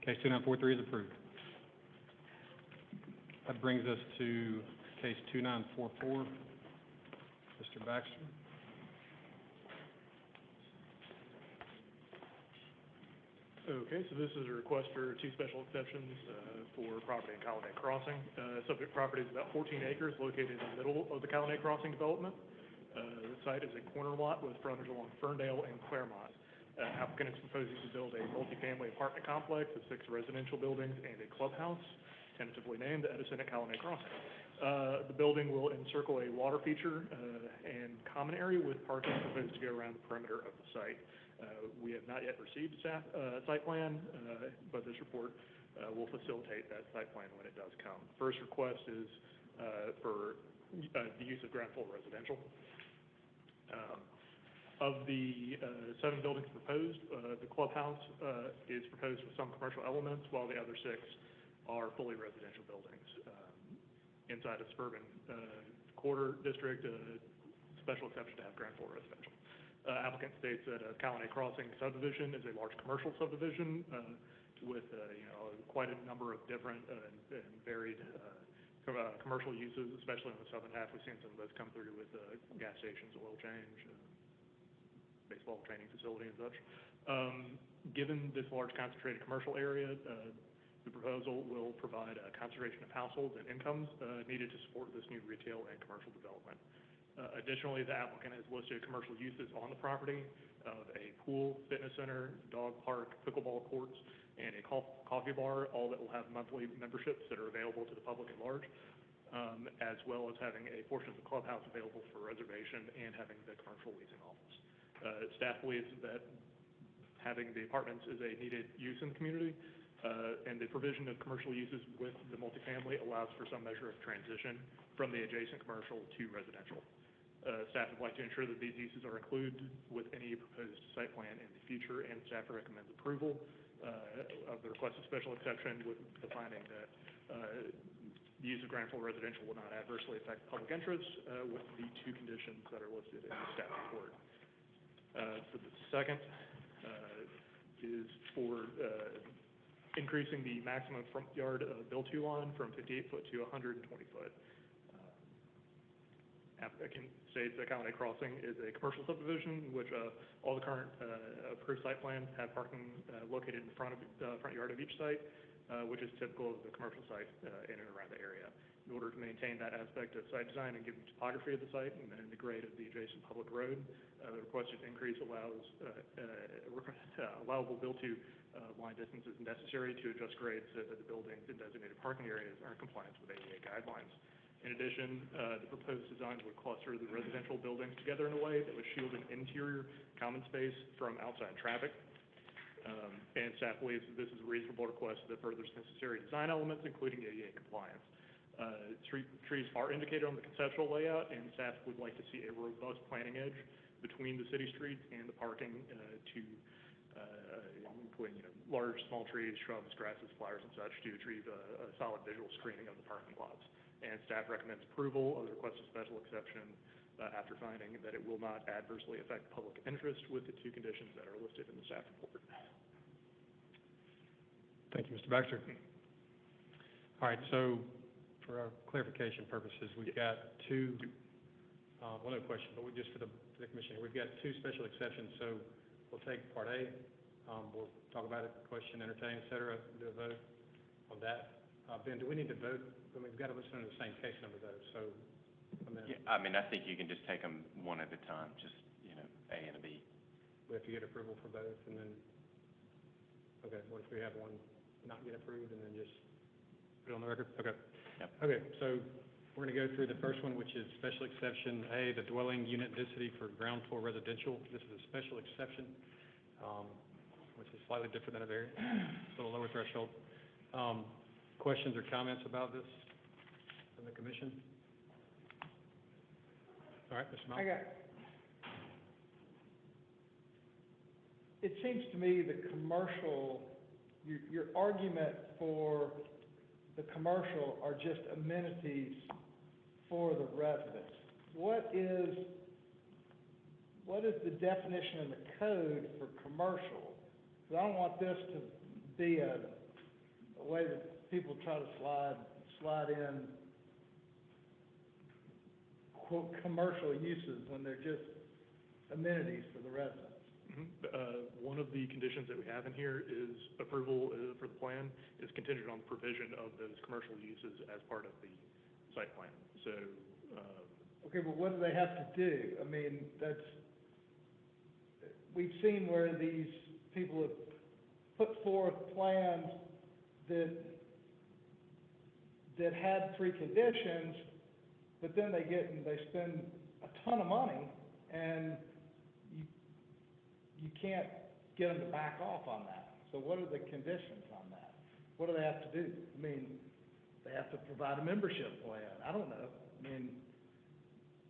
Case 2943 is approved. That brings us to case 2944. Mr. Baxter. Okay, so this is a request for 2 special exceptions for property in Colonnade Crossing. Subject property is about 14 acres located in the middle of the Colonnade Crossing development. The site is a corner lot with frontage along Ferndale and Claremont. Applicant is proposing to build a multifamily apartment complex of 6 residential buildings and a clubhouse, tentatively named Edison at Colony Crossing. The building will encircle a water feature and common area with parking proposed to go around the perimeter of the site. We have not yet received a site plan, but this report will facilitate that site plan when it does come. The first request is for the use of ground floor residential. Of the 7 buildings proposed, the clubhouse is proposed with some commercial elements, while the other 6 are fully residential buildings. Inside a suburban quarter district, special exception to have ground floor residential. Applicant states that Colony Crossing subdivision is a large commercial subdivision with quite a number of different and varied commercial uses, especially in the southern half. We've seen some of those come through with gas stations, oil change, baseball training facility and such. Given this large concentrated commercial area, the proposal will provide a concentration of households and incomes needed to support this new retail and commercial development. Additionally, the applicant has listed commercial uses on the property of a pool, fitness center, dog park, pickleball courts, and a coffee bar, all that will have monthly memberships that are available to the public at large, as well as having a portion of the clubhouse available for reservation and having the commercial leasing office. Staff believes that having the apartments is a needed use in the community, and the provision of commercial uses with the multifamily allows for some measure of transition from the adjacent commercial to residential. Staff would like to ensure that these uses are included with any proposed site plan in the future, and staff recommends approval of the requested special exception with the finding that the use of ground floor residential will not adversely affect public interest with the 2 conditions that are listed in the staff report. So the second is for increasing the maximum front yard build-to line from 58 foot to 120 foot. Applicant states that Colony Crossing is a commercial subdivision, in which all the current approved site plans have parking located in the front yard of each site, which is typical of the commercial site in and around the area. In order to maintain that aspect of site design and given the topography of the site and the grade of the adjacent public road, the requested increase allows allowable build-to line distances necessary to adjust grades so that the buildings and designated parking areas are in compliance with ADA guidelines. In addition, the proposed design would cluster the residential buildings together in a way that would shield an interior common space from outside traffic. And staff believes that this is a reasonable request that furthers necessary design elements, including ADA compliance. Trees are indicated on the conceptual layout, and staff would like to see a robust planting edge between the city streets and the parking to include large, small trees, shrubs, grasses, flowers, and such to achieve a solid visual screening of the parking lots. And staff recommends approval of the requested special exception after finding that it will not adversely affect public interest with the 2 conditions that are listed in the staff report. Thank you, Mr. Baxter. All right, so for our clarification purposes, we've got 2, well, no question, but just for the commission, we've got 2 special exceptions, so we'll take part A, we'll talk about it, question, entertain, et cetera, do a vote on that. Ben, do we need to vote? I mean, we've got to listen to the same case number though, so, Yeah, I mean, I think you can just take them one at a time, just, A and a B. we have to get approval for both, and then, okay, what if we have one not get approved, and then just put it on the record? Okay. Yep. Okay, so we're gonna go through the first one, which is special exception A, the dwelling unit density for ground floor residential. This is a special exception, which is slightly different than a variance, a little lower threshold. Questions or comments about this from the commission? All right, Mr. Miles? It seems to me the commercial, your argument for the commercial are just amenities for the residents. What is the definition in the code for commercial? Because I don't want this to be a way that people try to slide in, quote, commercial uses when they're just amenities for the residents. One of the conditions that we have in here is approval for the plan is contingent on the provision of those commercial uses as part of the site plan. So, okay, but what do they have to do? I mean, we've seen where these people have put forth plans that had preconditions, but then they spend a ton of money, and you can't get them to back off on that. So what are the conditions on that? What do they have to do? I mean, they have to provide a membership plan. I don't know. I mean,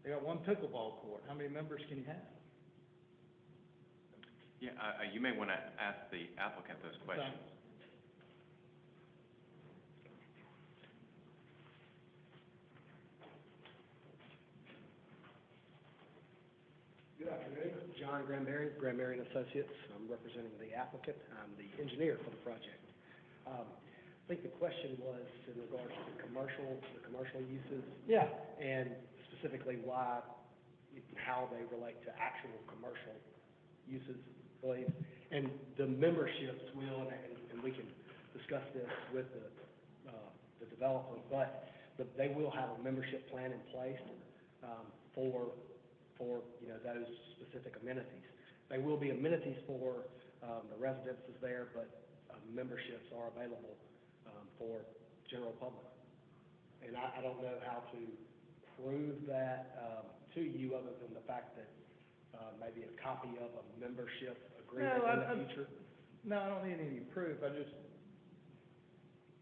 they got one pickleball court. How many members can you have? Yeah, you may want to ask the applicant those questions. Good afternoon, John Granberry, Granberry and Associates. I'm representing the applicant. I'm the engineer for the project. I think the question was in regards to the commercial uses, Yeah. and specifically why, how they relate to actual commercial uses, I believe. And the memberships will, and we can discuss this with the developer, but they will have a membership plan in place, for those specific amenities. They will be amenities for, the residences there, but, memberships are available, for general public. And I don't know how to prove that, to you, other than the fact that, maybe a copy of a membership agreement in the future. No, I don't need any proof.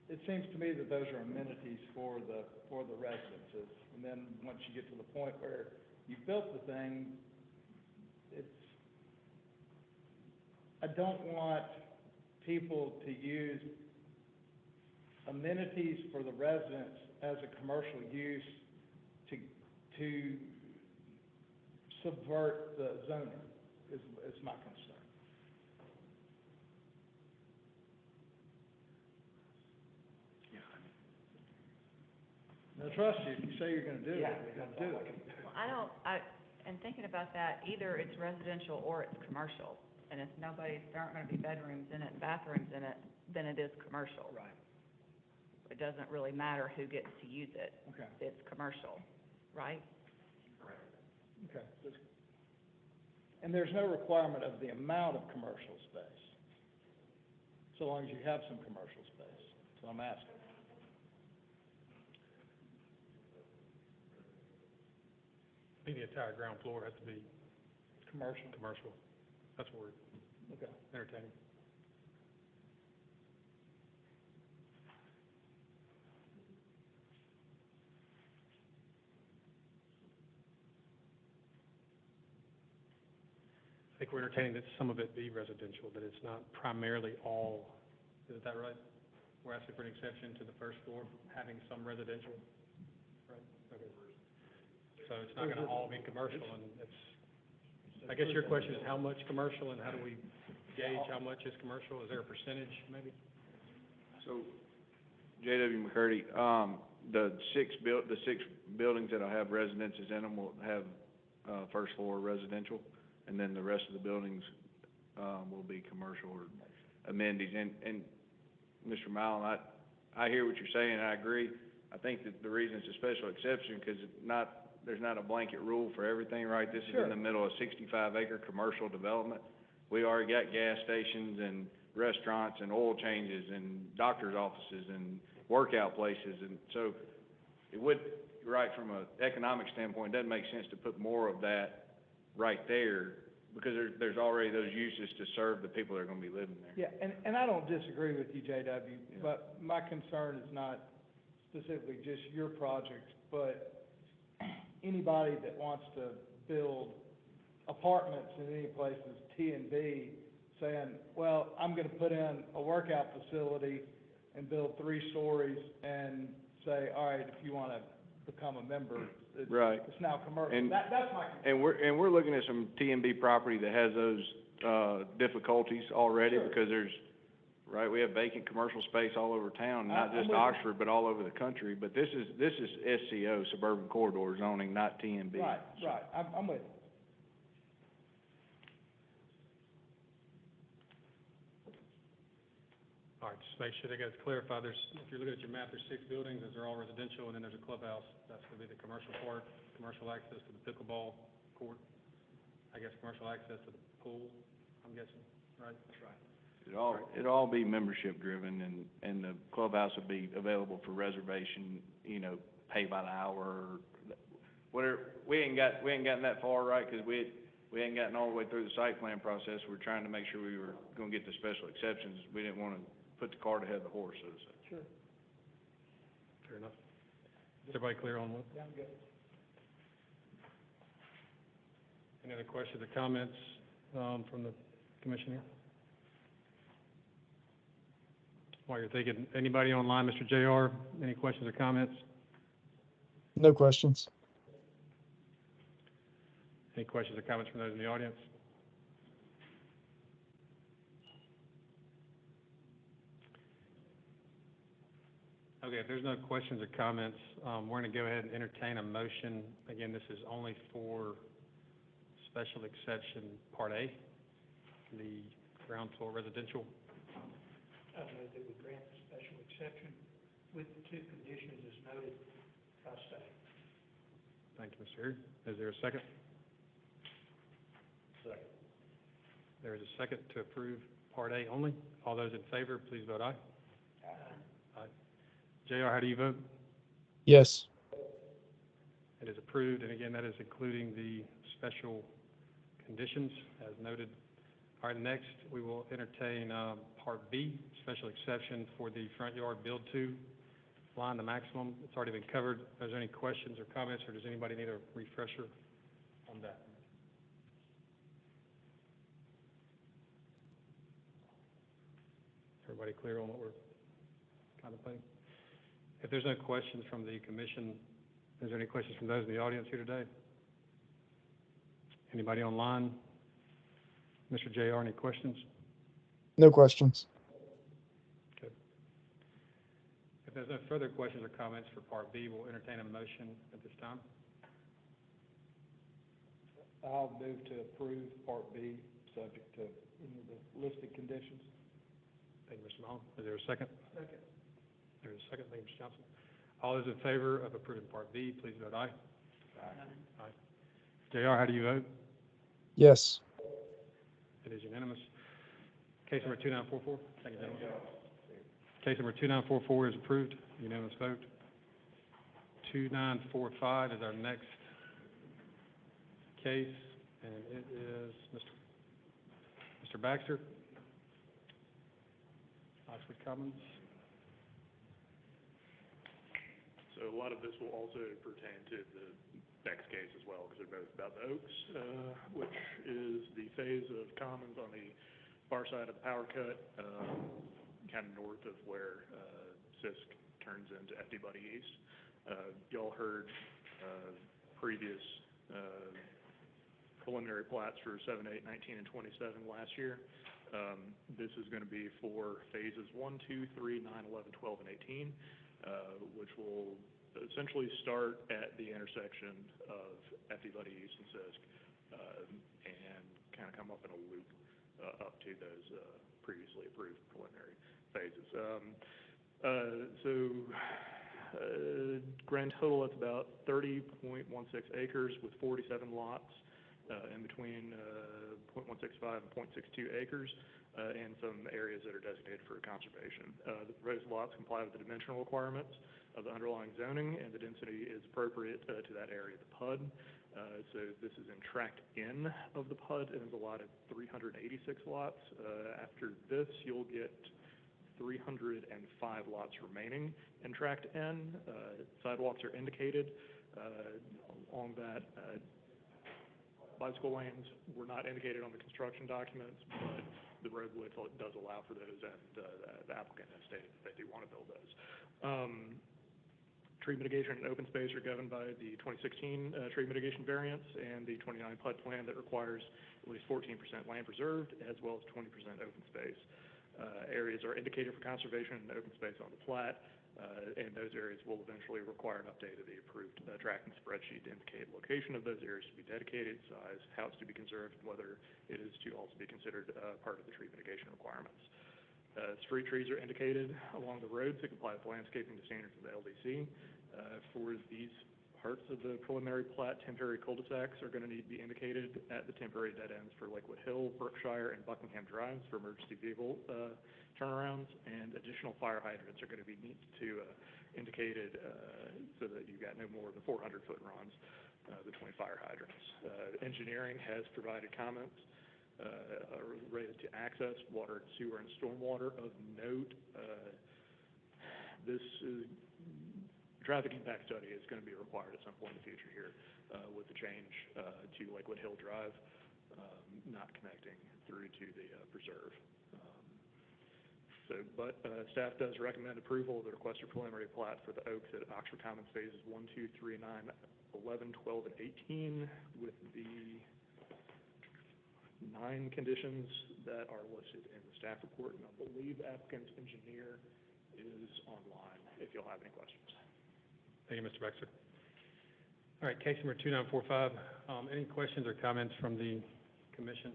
It seems to me that those are amenities for the residences. And then once you get to the point where you've built the thing, I don't want people to use amenities for the residents as a commercial use to subvert the zoning, is my concern. Yeah, Now, trust you, if you say you're gonna do it, Yeah, you're that's gonna do all I it. can- Well, and thinking about that, either it's residential or it's commercial. And if there aren't gonna be bedrooms in it and bathrooms in it, then it is commercial. Right. It doesn't really matter who gets to use it. Okay, It's commercial, right? okay. And there's no requirement of the amount of commercial space, so long as you have some commercial space. So I'm asking. I think the entire ground floor has to be Commercial, commercial. That's what we're okay. entertaining. I think we're entertaining that some of it be residential, that it's not primarily all, is that right? We're asking for an exception to the first floor, having some residential, right? Okay. So it's not gonna all be commercial, and I guess your question is how much commercial, and how do we gauge how much is commercial? Is there a percentage, maybe? So, J.W. McCurdy, the six buildings that'll have residences in them will have, first floor residential, and then the rest of the buildings, will be commercial or amenities. And Mr. Mallon, I hear what you're saying, I agree. I think that the reason it's a special exception, because there's not a blanket rule for everything, right? This is in the middle of 65-acre commercial development. We already got gas stations and restaurants and oil changes and doctor's offices and workout places, and so it would, right, from an economic standpoint, it doesn't make sense to put more of that right there, because there's already those uses to serve the people that are gonna be living there. Yeah, and I don't disagree with you, JW, but my concern is not specifically just your project, but anybody that wants to build apartments in any places, T and B, saying, well, I'm gonna put in a workout facility and build 3 stories and say, all right, if you wanna become a member, Right. it's now commercial. And- That's my concern. And we're looking at some T&B property that has those, difficulties already, Sure. because right, we have vacant commercial space all over town, not I'm just with you. Oxford, but all over the country. But this is SCO, suburban corridor zoning, not T&B. Right, I'm with you. All right, just make sure they got it clarified. If you're looking at your map, there's 6 buildings, those are all residential, and then there's a clubhouse. That's gonna be the commercial part, commercial access to the pickleball court. I guess, commercial access to the pool, I'm guessing, right? That's right. It'll all be membership driven, and the clubhouse will be available for reservation, you know, pay by the hour, whatever. We ain't gotten that far, right, because we hadn't gotten all the way through the site plan process. We're trying to make sure we were gonna get the special exceptions. We didn't wanna put the cart ahead of the horse, so to say. Sure. Fair enough. Is everybody clear on what? Yeah, I'm good. Any other questions or comments, from the commission here? While you're thinking, anybody online, Mr. JR, any questions or comments? No questions. Any questions or comments from those in the audience? Okay, if there's no questions or comments, we're going to go ahead and entertain a motion. Again, this is only for special exception Part A, the ground floor residential. I move that we grant the special exception with the two conditions as noted by staff. Thank you, Mr. Harry. Is there a second? Second. There is a second to approve Part A only. All those in favor, please vote aye. Aye. JR, how do you vote? Yes. It is approved, and again, that is including the special conditions as noted. All right, next, we will entertain Part B, special exception for the front yard build-to line, the maximum. It's already been covered. Are there any questions or comments, or does anybody need a refresher on that? Everybody clear on what we're contemplating? If there's no questions from the commission, is there any questions from those in the audience here today? Anybody online? Mr. JR, any questions? No questions. Okay. If there's no further questions or comments for Part B, we'll entertain a motion at this time. I'll move to approve Part B, subject to any of the listed conditions. Thank you, Mr. Mahon. Is there a second? Second. There is a second. Thank you, Mr. Johnson. All those in favor of approving Part B, please vote aye. Aye. JR, how do you vote? Yes. It is unanimous. Case number 2944. Thank you, gentlemen. Case number 2944 is approved. Unanimous vote. 2945 is our next case, and it is Mr. Baxter, Oxford Commons. So a lot of this will also pertain to the next case as well, because they're both about the Oaks, which is the phase of Commons on the far side of the power cut, kind of north of where Sisk turns into FD Buddy East. Y'all heard previous preliminary plats for 7, 8, 19, and 27 last year. This is going to be for phases 1, 2, 3, 9, 11, 12, and 18, which will essentially start at the intersection of FD Buddy East and Sisk, and kind of come up in a loop up to those previously approved preliminary phases. Grand total, it's about 30.16 acres with 47 lots in between 0.165 and 0.62 acres, and some areas that are designated for conservation. The proposed lots comply with the dimensional requirements of the underlying zoning, and the density is appropriate to that area of the PUD. So this is in tract N of the PUD, and is allotted 386 lots. After this, you'll get 305 lots remaining in tract N. Sidewalks are indicated along that. Bicycle lanes were not indicated on the construction documents, but the road width does allow for those, and the applicant has stated that they do want to build those. Tree mitigation and open space are governed by the 2016 tree mitigation variance and the 29 PUD plan that requires at least 14% land preserved as well as 20% open space. Areas are indicated for conservation and open space on the plat, and those areas will eventually require an update of the approved tracking spreadsheet to indicate location of those areas to be dedicated, size, how it's to be conserved, and whether it is to also be considered part of the tree mitigation requirements. Street trees are indicated along the roads that comply with landscaping standards of the LDC. For these parts of the preliminary plat, temporary cul-de-sacs are gonna need to be indicated at the temporary dead ends for Lakewood Hill, Berkshire, and Buckingham Drives for emergency vehicle, turnarounds, and additional fire hydrants are gonna be indicated, so that you've got no more than 400-foot runs, between fire hydrants. Engineering has provided comments, related to access, water, sewer, and stormwater. Of note, this traffic impact study is gonna be required at some point in the future here, with the change, to Lakewood Hill Drive, not connecting through to the, preserve. Staff does recommend approval of the requested preliminary plat for the Oaks at Oxford Commons phases 1, 2, 3, 9, 11, 12, and 18, with the 9 conditions that are listed in the staff report, and I believe applicant's engineer is online, if you'll have any questions. Thank you, Mr. Baxter. All right, case number 2945. Any questions or comments from the commission?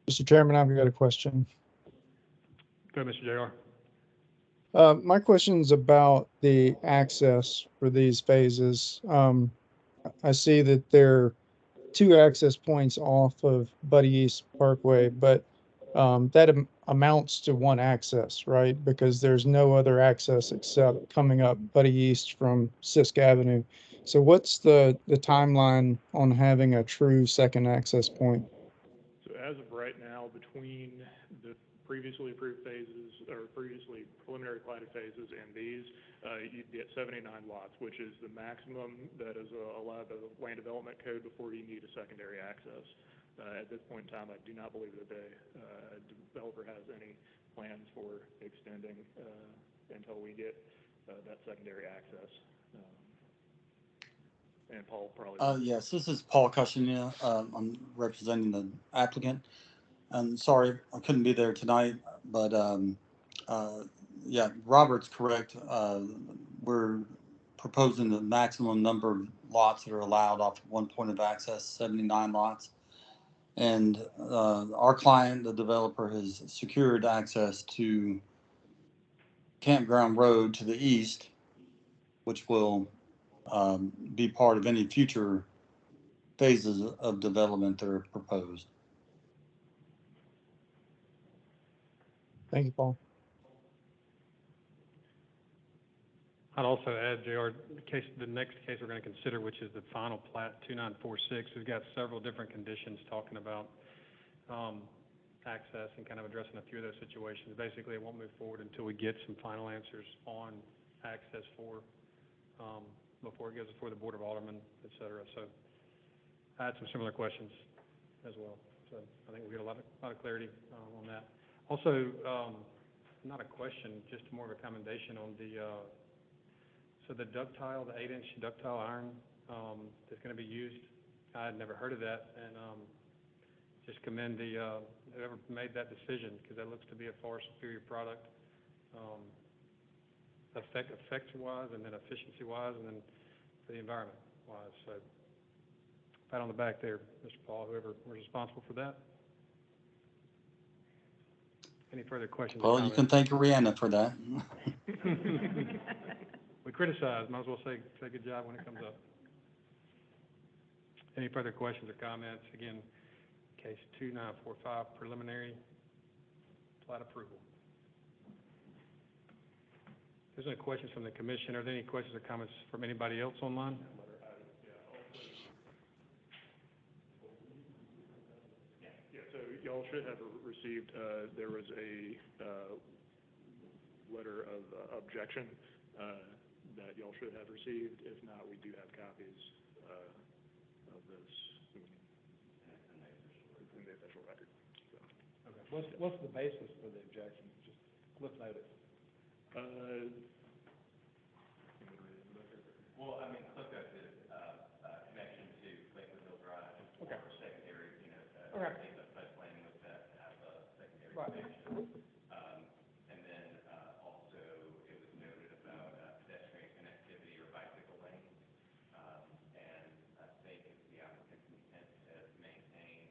Mr. Chairman, I've got a question. Go ahead, Mr. JR. My question's about the access for these phases. I see that there are 2 access points off of Buddy East Parkway, but that amounts to 1 access, right? Because there's no other access except coming up Buddy East from Sisk Avenue. So what's the timeline on having a true second access point? So as of right now, between the previously approved phases, or previously preliminary platted phases and these, you'd be at 79 lots, which is the maximum that is allowed by the land development code before you need a secondary access. At this point in time, I do not believe that the developer has any plans for extending until we get that secondary access. And Paul probably. Yes, this is Paul Cushing. I'm representing the applicant. And sorry, I couldn't be there tonight, but yeah, Robert's correct. We're proposing the maximum number of lots that are allowed off one point of access, 79 lots. And our client, the developer, has secured access to Campground Road to the east, which will be part of any future phases of development that are proposed. Thank you, Paul. I'd also add, JR, the next case we're going to consider, which is the final plat 2946, we've got several different conditions talking about access and kind of addressing a few of those situations. Basically, it won't move forward until we get some final answers on access before it goes before the Board of Aldermen, et cetera. So I had some similar questions as well. So I think we'll get a lot of clarity on that. Also, not a question, just more of a commendation on the so the ductile, the 8-inch ductile iron that's going to be used. I had never heard of that, and just commend whoever made that decision, because that looks to be a far superior product, effect-wise, and then efficiency-wise, and then for the environment-wise. So pat on the back there, Mr. Paul, whoever was responsible for that. Any further questions? Well, you can thank Rihanna for that. We criticize, might as well say good job when it comes up. Any further questions or comments? Again, case 2945, preliminary plat approval. If there's no questions from the commission, are there any questions or comments from anybody else online? Yeah, so y'all should have received, there was a letter of objection that y'all should have received. If not, we do have copies of this in the official record. So. Okay. What's the basis for the objection? Just cliff note it. Well, I mean, Cliff Note is connection to Lakewood Hill Drive. Okay. Or secondary, Okay. the floodplain with that have a secondary Right. connection. And then also it was noted about pedestrian connectivity or bicycle lanes. And I think it's the applicant's intent to maintain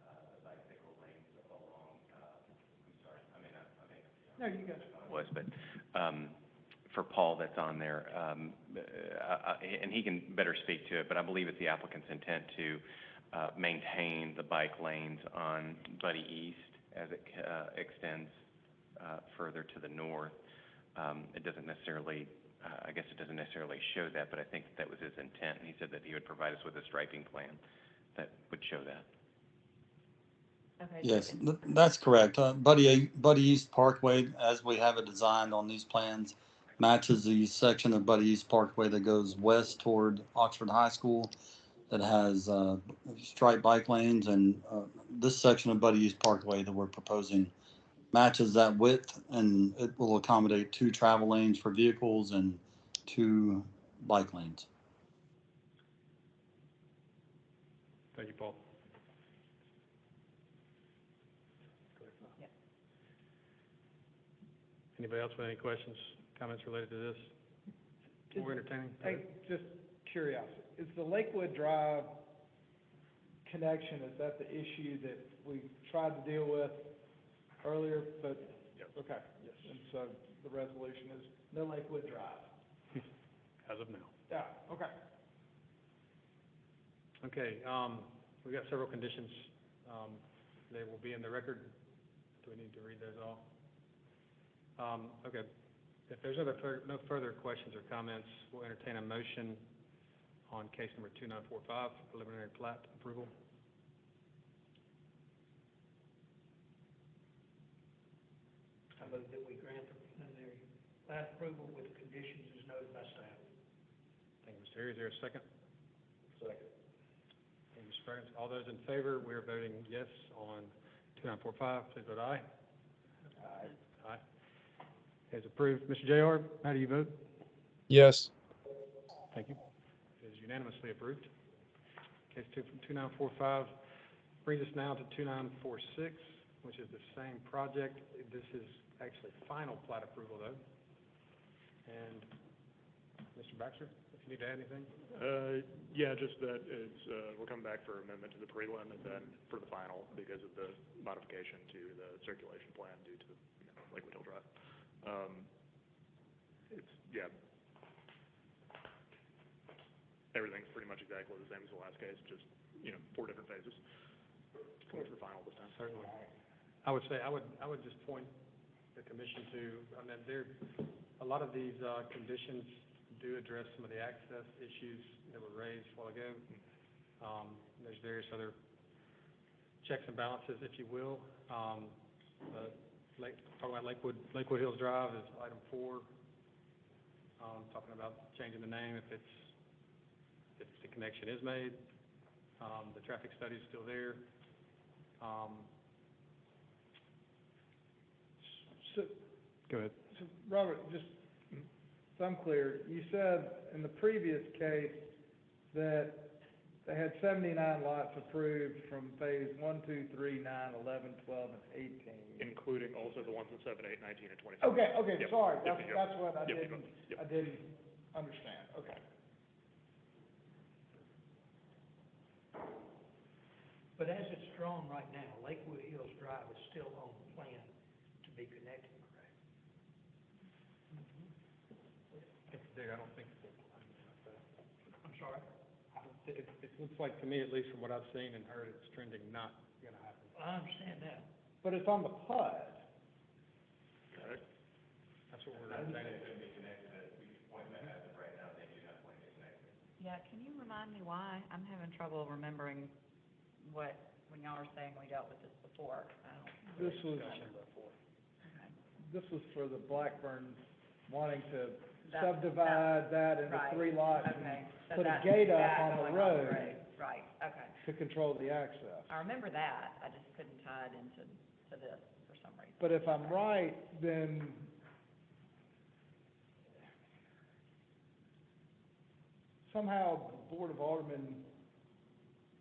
the bicycle lanes along, I'm sorry, I may not, No, you got it. was, but, for Paul that's on there, and he can better speak to it, but I believe it's the applicant's intent to, maintain the bike lanes on Buddy East as it, extends, further to the north. It doesn't necessarily, I guess it doesn't necessarily show that, but I think that was his intent, and he said that he would provide us with a striping plan that would show that. Okay. Yes, that's correct. Buddy East Parkway, as we have it designed on these plans, matches the section of Buddy East Parkway that goes west toward Oxford High School that has striped bike lanes, and this section of Buddy East Parkway that we're proposing matches that width, and it will accommodate 2 travel lanes for vehicles and 2 bike lanes. Thank you, Paul. Yep. Anybody else with any questions, comments related to this? We're entertaining. Hey, just curiosity, is the Lakewood Drive connection, is that the issue that we tried to deal with earlier, but? Yep. Okay, yes, and so the resolution is no Lakewood Drive? As of now. Yeah, okay. Okay, we've got several conditions. They will be in the record. Do we need to read those all? Okay. If there's no further questions or comments, we'll entertain a motion on case number 2945, preliminary plat approval. I move that we grant the preliminary plat approval with conditions as noted by staff. Thank you, Mr. Terry. Is there a second? Second. Thank you, Mr. Perkins. All those in favor, we are voting yes on 2945. Please vote aye. Aye. Aye. It is approved. Mr. JR, how do you vote? Yes. Thank you. It is unanimously approved. Case 2945 brings us now to 2946, which is the same project. This is actually final plat approval, though. And Mr. Baxter, if you need to add anything? Yeah, just that it's, we're coming back for amendment to the prelim and then for the final because of the modification to the circulation plan due to, Lakewood Hill Drive. It's, yeah. Everything's pretty much exactly the same as the last case, just, 4 different phases. Going for the final this time. Certainly. I would say, I would just point the commission to, a lot of these, conditions do address some of the access issues that were raised a while ago. There's various other checks and balances, if you will. Talking about Lakewood Hills Drive is item 4. Talking about changing the name if the connection is made. The traffic study is still there. Go ahead. So, Robert, just so I'm clear, you said in the previous case that they had 79 lots approved from phase 1, 2, 3, 9, 11, 12, and 18. Including also the ones in 7, 8, 19, and 27. Okay, Yep. sorry, Yep, that's what I Yep, didn't, yep. I didn't understand, okay. But as it's drawn right now, Lakewood Hills Drive is still on the plan to be connected, correct? I don't think, I'm sorry? it looks like to me, at least from what I've seen and heard, it's trending not gonna happen. I understand that. But it's on the PUD. Correct. That's what we're entertaining. Yeah, can you remind me why? I'm having trouble remembering when y'all were saying we dealt with this before. I don't This was, Okay. this was for the Blackburns wanting to That- subdivide that into right, 3 lots and Okay. So put a that's gate up that on the going road Right, okay. to control the access. I remember that, I just couldn't tie it into this for some reason. But if I'm right, then somehow the Board of Aldermen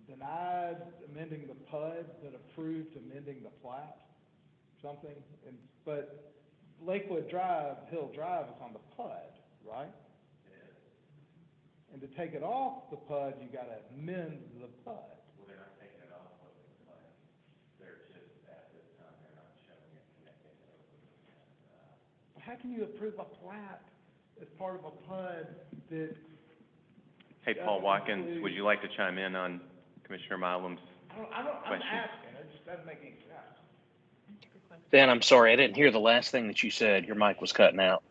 denied amending the PUD, but approved amending the plat, something, but Lakewood Drive, Hill Drive is on the PUD, right? And to take it off the PUD, you gotta amend the PUD. how can you approve a plat as part of a PUD that, Hey, Paul Watkins, would you like to chime in on Commissioner Mylum's I'm question? asking, it just doesn't make any sense. Dan, I'm sorry, I didn't hear the last thing that you said. Your mic was cutting out.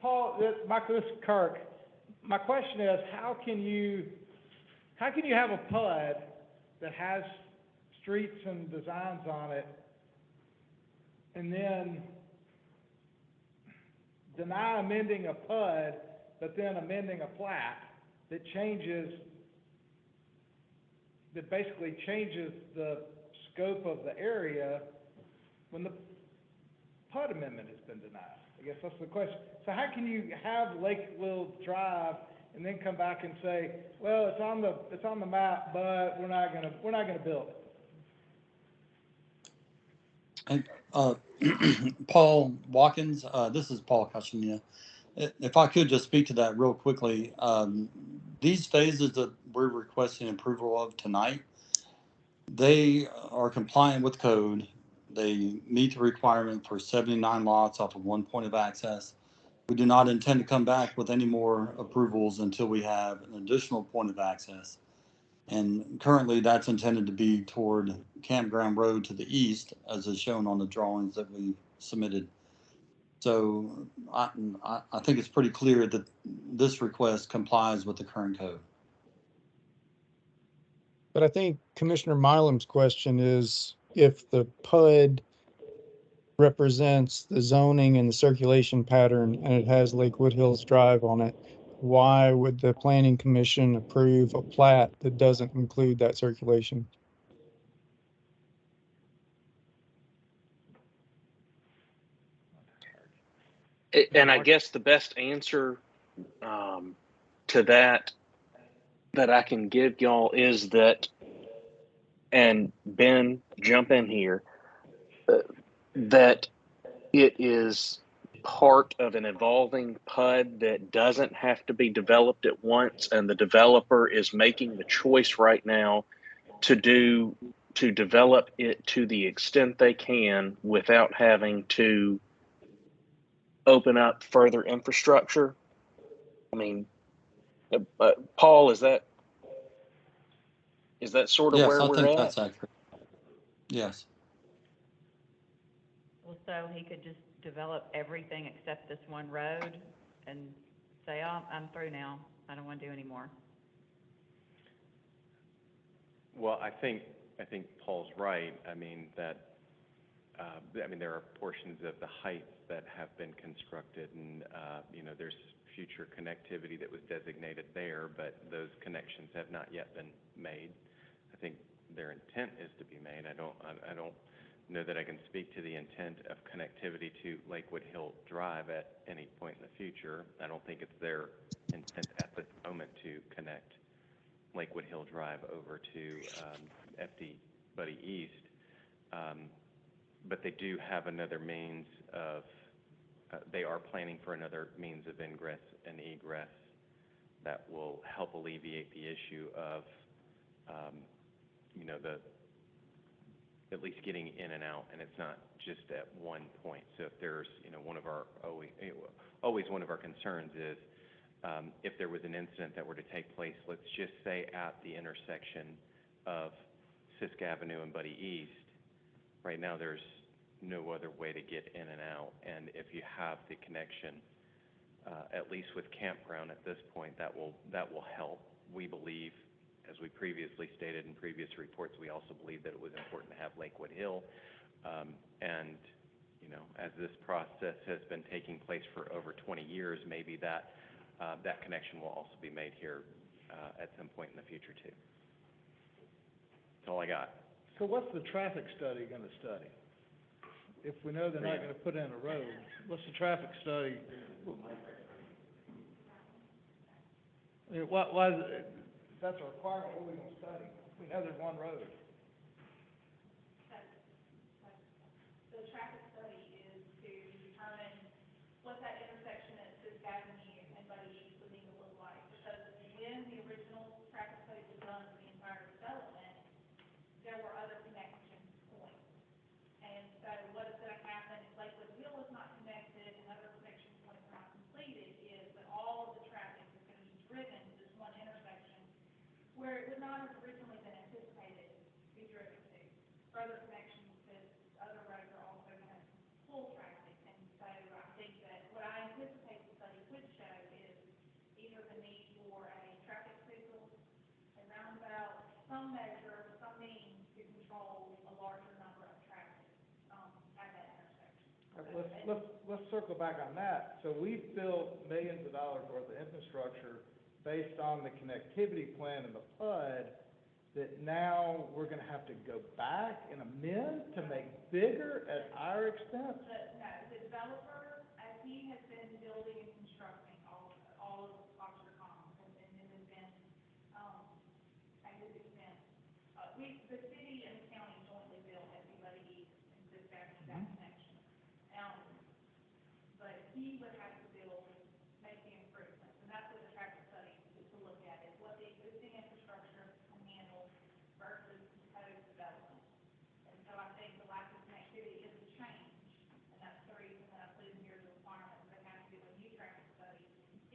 Paul, Michael, this is Kirk. My question is, how can you have a PUD that has streets and designs on it, and then deny amending a PUD, but then amending a plat that basically changes the scope of the area when the PUD amendment has been denied? I guess that's the question. So how can you have Lakeville Drive and then come back and say, well, it's on the map, but we're not gonna build it? Paul Watkins, this is Paul Castagna. If I could just speak to that real quickly, these phases that we're requesting approval of tonight, they are compliant with code. They meet the requirement for 79 lots off of one point of access. We do not intend to come back with any more approvals until we have an additional point of access. And currently that's intended to be toward Campground Road to the east, as is shown on the drawings that we submitted. So I think it's pretty clear that this request complies with the current code. But I think Commissioner Mylum's question is, if the PUD represents the zoning and the circulation pattern and it has Lakewood Hills Drive on it, why would the Planning Commission approve a plat that doesn't include that circulation? And I guess the best answer to that I can give y'all is that, and Ben, jump in here, that it is part of an evolving PUD that doesn't have to be developed at once, and the developer is making the choice right now to develop it to the extent they can without having to open up further infrastructure. I mean, Paul, is that sort of Yes, where I we're think at? that's accurate. Yes. Well, so he could just develop everything except this one road and say, oh, I'm through now. I don't want to do any more. Well, I think Paul's right. I mean, there are portions of the heights that have been constructed, and, there's future connectivity that was designated there, but those connections have not yet been made. I think their intent is to be made. I don't know that I can speak to the intent of connectivity to Lakewood Hill Drive at any point in the future. I don't think it's their intent at this moment to connect Lakewood Hill Drive over to FD Buddy East. But they do have another means of, they are planning for another means of ingress and egress that will help alleviate the issue of, at least getting in and out, and it's not just at one point. So if there's, always one of our concerns is, if there was an incident that were to take place, let's just say at the intersection of Sisk Avenue and Buddy East, right now there's no other way to get in and out. And if you have the connection, at least with Campground at this point, that will help. We believe, as we previously stated in previous reports, we also believe that it was important to have Lakewood Hill. And, as this process has been taking place for over 20 years, maybe that connection will also be made here at some point in the future too. That's all I got. So what's the traffic study gonna study? If we know they're not gonna put in a road, what's the traffic study? I mean, why is it, if that's a requirement, what are we gonna study? We know there's one road. The traffic study is to determine what that intersection at Sisk Avenue and Buddy East would need to look like. Because when the original traffic study was done for the entire development, there were other connection points. And so what is gonna happen if Lakewood Hill is not connected and other has originally been anticipated to be driven to. Further connections to other roads are also gonna pull traffic, and so I think that what I anticipate the study could show is either the need for a traffic signal, a roundabout, some measure, some means to control a larger number of traffic, at that intersection. Let's circle back on that. So we've built millions of dollars worth of infrastructure based on the connectivity plan and the PUD, that now we're gonna have to go back and amend to make bigger at our expense? The developer, as he has been building and constructing all of Oxford Commons, and it has been, at his expense, the city and the county jointly built everybody east and Fifth Avenue, that connection. But he would have to build, make the improvements, and that's what the traffic study is to look at, is what the existing infrastructure can handle versus proposed development. And so I think the lack of connectivity is a change, and that's the reason that I put in here the requirement that they have to do a new traffic study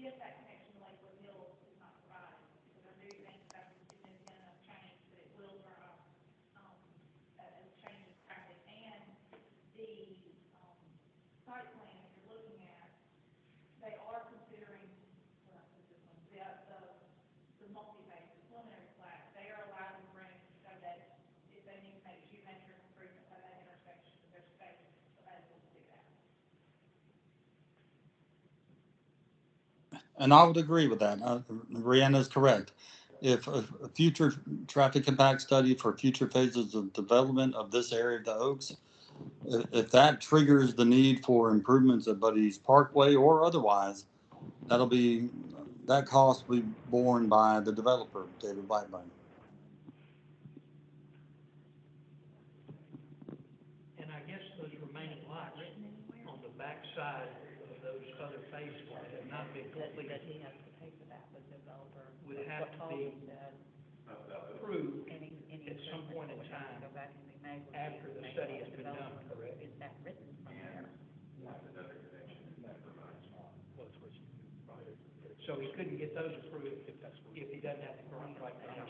if that connection to Lakewood Hills is not provided. Because I do think that's a significant enough change that it will drive, a change in traffic. And the, site plan that you're looking at, they are considering, well, the multi-phase, the preliminary plat, they are allowing room so that if they need to make geometric improvements at that intersection, there's space available to do that. And I would agree with that. Brianna is correct. If a future traffic impact study for future phases of development of this area of the Oaks, if that triggers the need for improvements at Buddy's Parkway or otherwise, that cost will be borne by the developer, David Blackburn. And I guess those remaining lots on the backside of those other phases that have not been completed That he has to pay for that, the developer. would have to be approved at some point in time after the study has been done, correct? Is that written somewhere? So he couldn't get those approved if he doesn't have the current right now.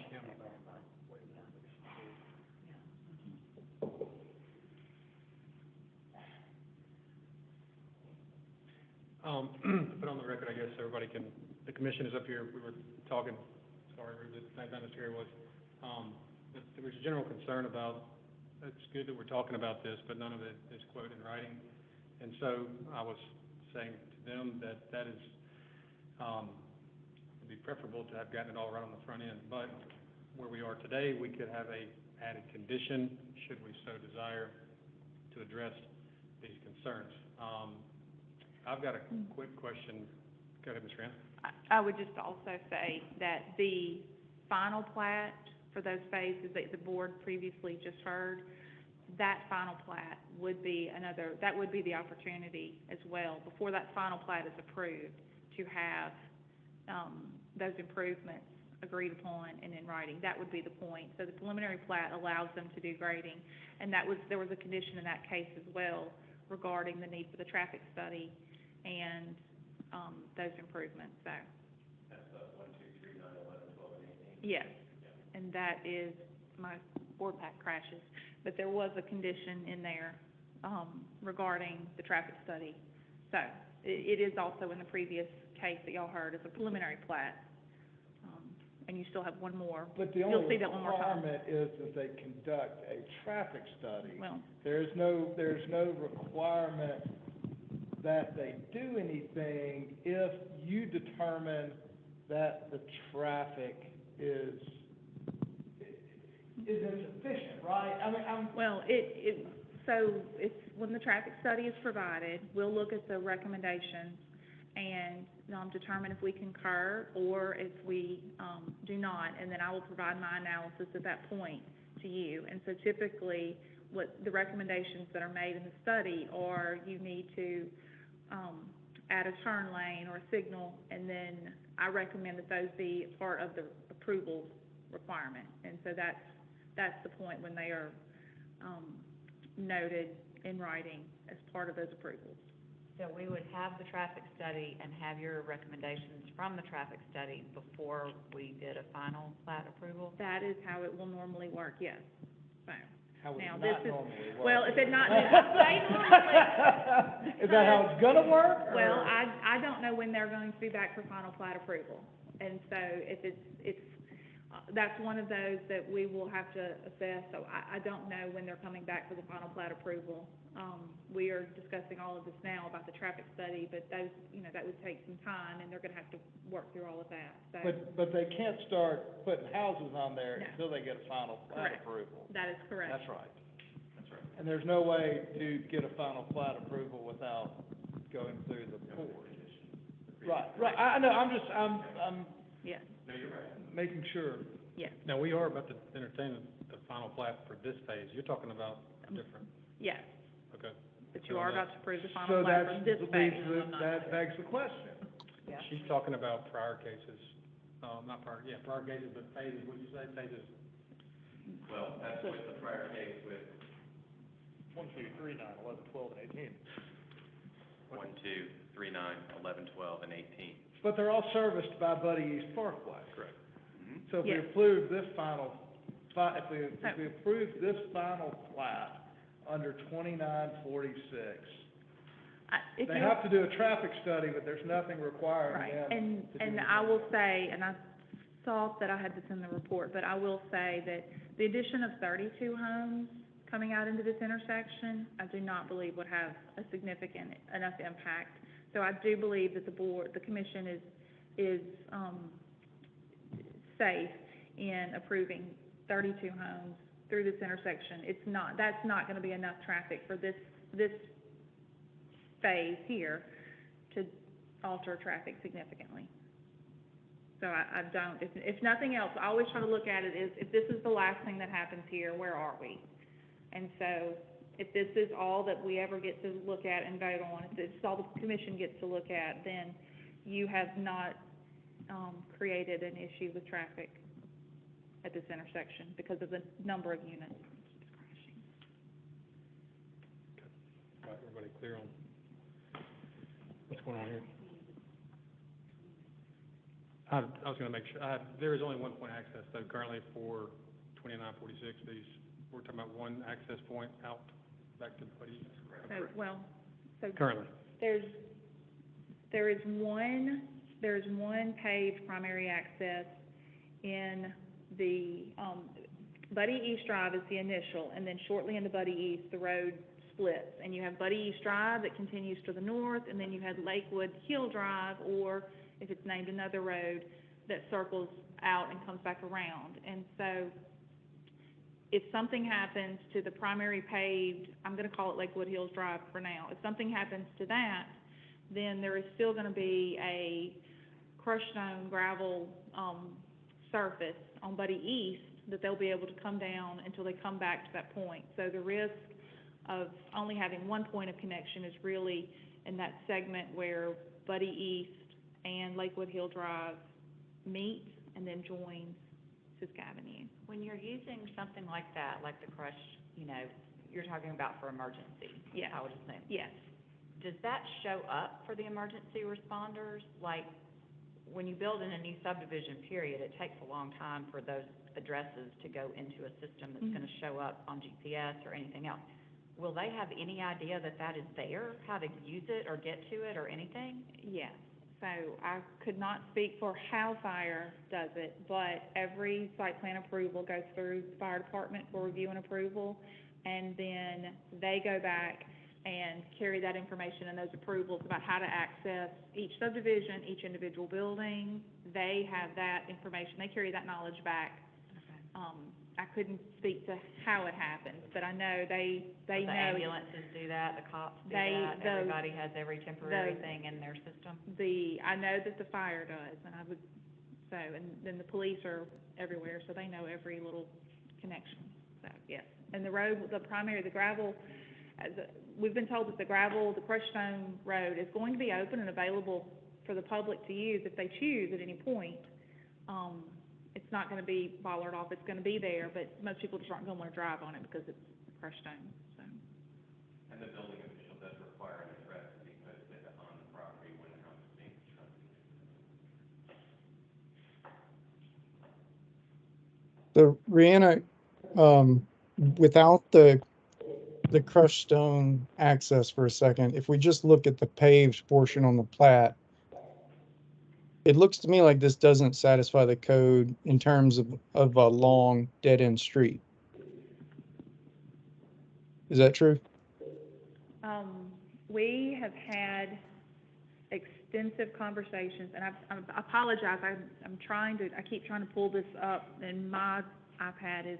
Put on the record, I guess, everybody can, the commission is up here, we were talking, sorry, Mr. Gary was, there was a general concern about, it's good that we're talking about this, but none of it is quoted in writing. And so I was saying to them that is, it'd be preferable to have gotten it all right on the front end. But where we are today, we could have a added condition, should we so desire, to address these concerns. I've got a quick question. Go ahead, Ms. Rand. I would just also say that the final plat for those phases that the board previously just heard, that final plat would be that would be the opportunity as well, before that final plat is approved, to have, those improvements agreed upon and in writing. That would be the point. So the preliminary plat allows them to do grading, and there was a condition in that case as well regarding the need for the traffic study and, those improvements, so. That's 1, 2, 3, 9, 11, 12, and 18? Yes, and that is, my board pack crashes, but there was a condition in there, regarding the traffic study. So, it is also in the previous case that y'all heard as a preliminary plat. And you still have one more. But the You'll only see that one more time. requirement is that they conduct a traffic study. Well, There's no requirement that they do anything if you determine that the traffic is insufficient, right? I mean, well, so it's, when the traffic study is provided, we'll look at the recommendations and, determine if we concur or if we, do not, and then I will provide my analysis at that point to you. And so typically, what the recommendations that are made in the study are, you need to, add a turn lane or a signal, and then I recommend that those be part of the approval requirement. And so that's the point when they are, noted in writing as part of those approvals. So we would have the traffic study and have your recommendations from the traffic study before we did a final plat approval? That is how it will normally work, yes. So, How would now it this not is, normally work? well, if it not, they normally, Is that how it's gonna work, or? well, I don't know when they're going to be back for final plat approval. And so if it's, that's one of those that we will have to assess. So I don't know when they're coming back for the final plat approval. We are discussing all of this now about the traffic study, but those, that would take some time, and they're gonna have to work through all of that, so. But they can't start putting houses on there No. until they get a final plat Correct. approval. That is correct. That's right. That's right. And there's no way to get a final plat approval without going through the board. Right, I know, I'm Yes, making sure. yes, Now, we are about to entertain the final plat for this phase. You're talking about a different, yes, okay. but you are about to approve the final So plat that's, for this phase. that begs the question. Yeah. She's talking about prior cases, not prior, yeah, prior cases, but phases, what'd you say, phases? Well, that's with the prior case with 1, 2, 3, 9, 11, 12, and 18. 1, 2, 3, 9, 11, 12, and 18. But they're all serviced by Buddy East Parkway. Correct. So if we Yes. approve this final, if we approve this final plat under 2946, If they you- have to do a traffic study, but there's nothing requiring Right, them and, to do and anything I will else. say, and I thought that I had this in the report, but I will say that the addition of 32 homes coming out into this intersection, I do not believe would have a significant enough impact. So I do believe that the commission is safe in approving 32 homes through this intersection. That's not gonna be enough traffic for this phase here to alter traffic significantly. So I don't, if nothing else, I always try to look at it as, if this is the last thing that happens here, where are we? And so, if this is all that we ever get to look at and vote on, if this is all the commission gets to look at, then you have not, created an issue with traffic at this intersection because of the number of units. All right, everybody clear on what's going on here? I was gonna make sure, there is only one point access though currently for 2946, we're talking about one access point out back to Buddy. So, Currently. there is one paved primary access in the, Buddy East Drive is the initial, and then shortly into Buddy East, the road splits. And you have Buddy East Drive that continues to the north, and then you have Lakewood Hill Drive, or if it's named another road, that circles out and comes back around. And so, if something happens to the primary paved, I'm gonna call it Lakewood Hills Drive for now, if something happens to that, then there is still gonna be a crushed stone gravel, surface on Buddy East that they'll be able to come down until they come back to that point. So the risk of only having one point of connection is really in that segment where Buddy East and Lakewood Hill Drive meet and then joins Fisk Avenue. When you're using something like that, like the crush, you're talking about for emergency, Yes. I would assume. Yes. Does that show up for the emergency responders? Like, when you build in a new subdivision, period, it takes a long time for those addresses to go into a system that's gonna show up on GPS or anything else. Will they have any idea that that is there, how to use it or get to it or anything? Yes. So I could not speak for how fire does it, but every site plan approval goes through the fire department for review and approval. And then they go back and carry that information and those approvals about how to access each subdivision, each individual building. They have that information, they carry that knowledge back. I couldn't speak to how it happens, but I know they know. The ambulances do that, the cops do that, everybody has every temporary thing in their system? I know that the fire does, and and then the police are everywhere, so they know every little connection, so, yes. And the road, the gravel, we've been told that the crushed stone road is going to be open and available for the public to use if they choose at any point. It's not gonna be bollarded off, it's gonna be there, but most people just aren't gonna wanna drive on it because it's crushed stone, so. And the building official does require an address to be posted The Rihanna, without the crushed stone access for a second, if we just look at the paved portion on the plat, it looks to me like this doesn't satisfy the code in terms of a long dead-end street. Is that true? We have had extensive conversations, and I apologize, I keep trying to pull this up, and my iPad is,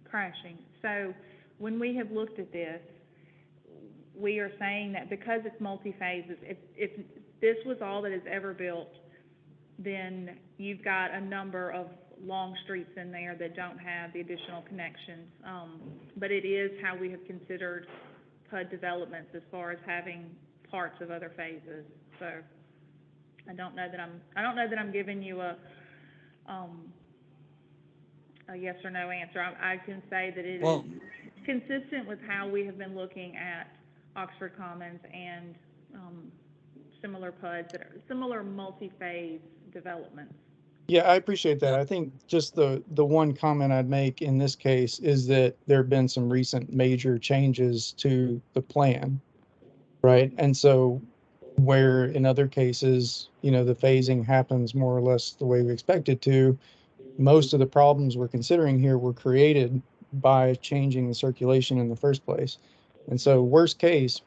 crashing. So, when we have looked at this, we are saying that because it's multi-phases, if this was all that is ever built, then you've got a number of long streets in there that don't have the additional connections. But it is how we have considered PUD developments as far as having parts of other phases. So I don't know that I'm giving you a yes or no answer. I can say that it is consistent with how we have been looking at Oxford Commons and similar PUDs that are similar multi-phase developments. Yeah, I appreciate that. I think just the one comment I'd make in this case is that there have been some recent major changes to the plan, right? And so where in other cases, the phasing happens more or less the way we expect it to, most of the problems we're considering here were created by changing the circulation in the first place. And so worst case,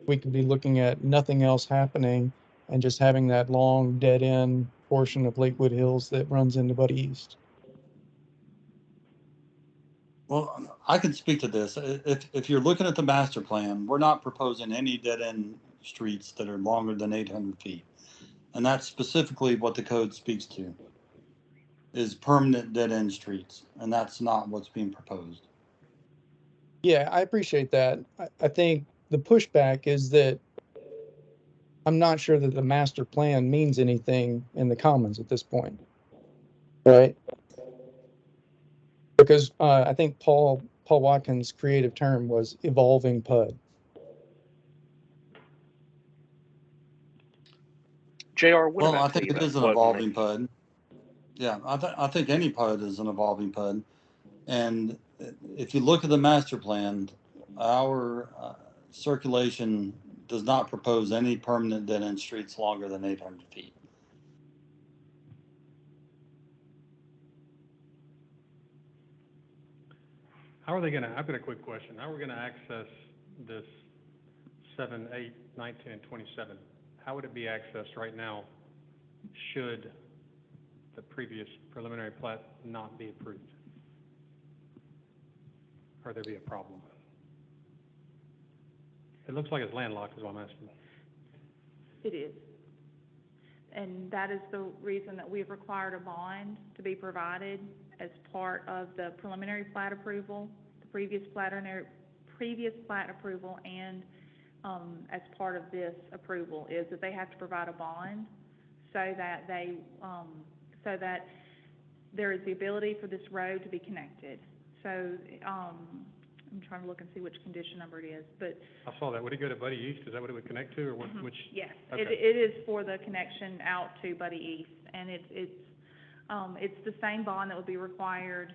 we could be looking at nothing else happening and just having that long dead end portion of Lakewood Hills that runs into Buddy East. Well, I can speak to this. If you're looking at the master plan, we're not proposing any dead end streets that are longer than 800 feet. And that's specifically what the code speaks to, is permanent dead end streets. And that's not what's being proposed. Yeah, I appreciate that. I think the pushback is that I'm not sure that the master plan means anything in the commons at this point, right? Because I think Paul Watkins' creative term was evolving PUD. JR, what Well, about I think it is an evolving PUD. Yeah, I think any PUD is an evolving PUD. And if you look at the master plan, our circulation does not propose any permanent dead end streets longer than 800 feet. I've got a quick question. How are we gonna access this 7, 8, 19, and 27? How would it be accessed right now should the previous preliminary plat not be approved? Or there be a problem? It looks like it's landlocked is what I'm asking. It is. And that is the reason that we've required a bond to be provided as part of the preliminary plat approval, the previous plat approval, and as part of this approval, is that they have to provide a bond so that so that there is the ability for this road to be connected. So, I'm trying to look and see which condition number it is, but. I saw that. Would it go to Buddy East? Is that what it would connect to, or which? Yes, Okay. it is for the connection out to Buddy East, and it's the same bond that would be required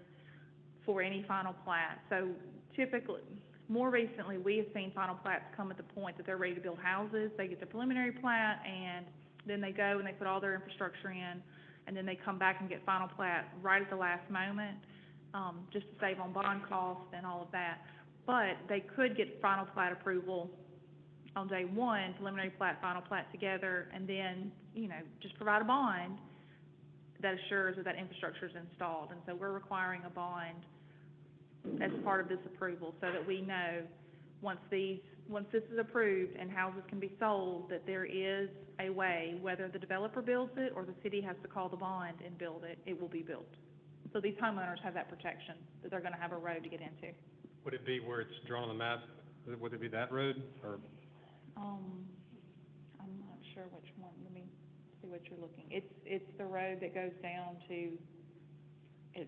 for any final plat. So typically, more recently, we have seen final plats come at the point that they're ready to build houses. They get the preliminary plat, and then they go and they put all their infrastructure in, and then they come back and get final plat right at the last moment, just to save on bond costs and all of that. But they could get final plat approval on day one, preliminary plat, final plat together, and then, just provide a bond that assures that infrastructure is installed. And so we're requiring a bond as part of this approval, so that we know, once this is approved and houses can be sold, that there is a way, whether the developer builds it or the city has to call the bond and build it, it will be built. So these homeowners have that protection, that they're gonna have a road to get into. Would it be where it's drawn on the map? Would it be that road, or? I'm not sure which one, let me see what you're looking. It's the road that goes down to, I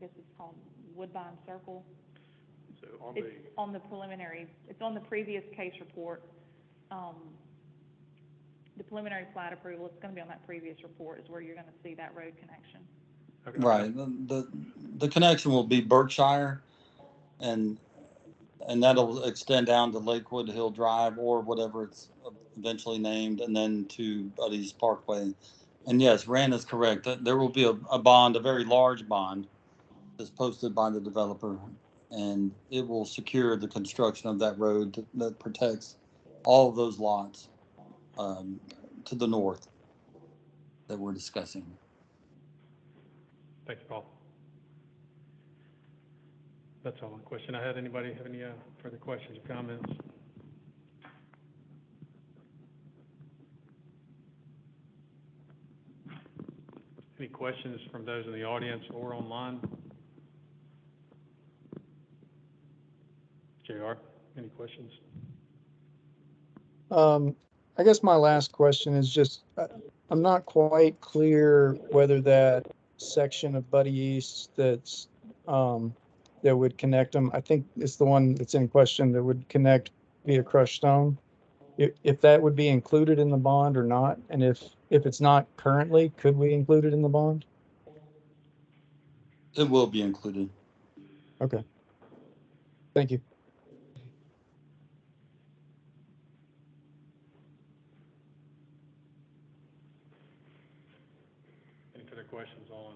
guess it's called Woodbine Circle. So on It's on the preliminary, it's on the previous case report. The preliminary plat approval, it's gonna be on that previous report, is where you're gonna see that road connection. Okay. Right, the connection will be Berkshire, and, and that'll extend down to Lakewood Hill Drive, or whatever it's eventually named, and then to Buddy's Parkway. And yes, Rand is correct, that there will be a bond, a very large bond, that's posted by the developer, and it will secure the construction of that road that protects all of those lots, um, to the north that we're discussing. Thank you, Paul. That's all the question I had. Anybody have any further questions or comments? Any questions from those in the audience or online? JR, any questions? I guess my last question is just, I'm not quite clear whether that section of Buddy East that's, that would connect them, I think it's the one that's in question that would connect via crushed stone. If that would be included in the bond or not, and if it's not currently, could we include it in the bond? It will be included. Okay. Thank you. Any further questions on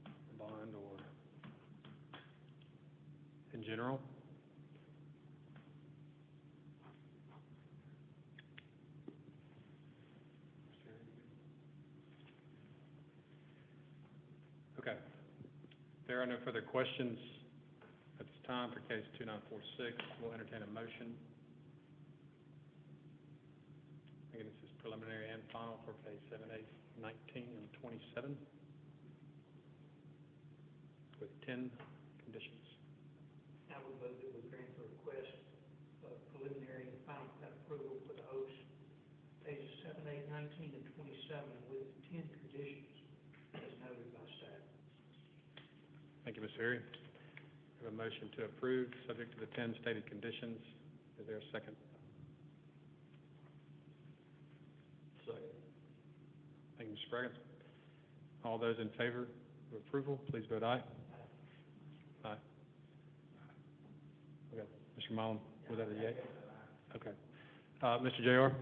the bond or in general? Okay. If there are no further questions at this time for case 2946, we'll entertain a motion. Again, this is preliminary and final for phase 7, 8, 19, and 27 with 10 conditions. I would move that we grant the request of preliminary and final plat approval for the Oaks, pages 7, 8, 19, and 27, with 10 conditions as noted by staff. Thank you, Ms. Ferry. We have a motion to approve, subject to the 10 stated conditions. Is there a second? Second. Thank you, Mr. Spraggins. All those in favor of approval, please vote aye. Aye. Okay, Mr. Mullin, was that a yea? Okay. Mr. JR?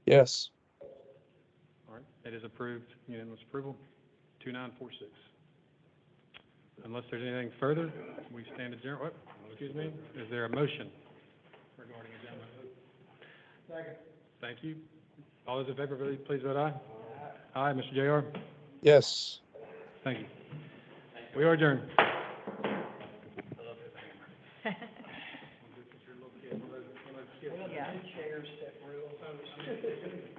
Yes. All right, it is approved, unanimous approval, 2946. Unless there's anything further, we stand adjourned. What? Excuse me? Is there a motion regarding adjournment? Second. Thank you. All those in favor, please vote aye. Aye, Mr. JR? Yes. Thank you. We are adjourned. Yeah. Chairs, step real.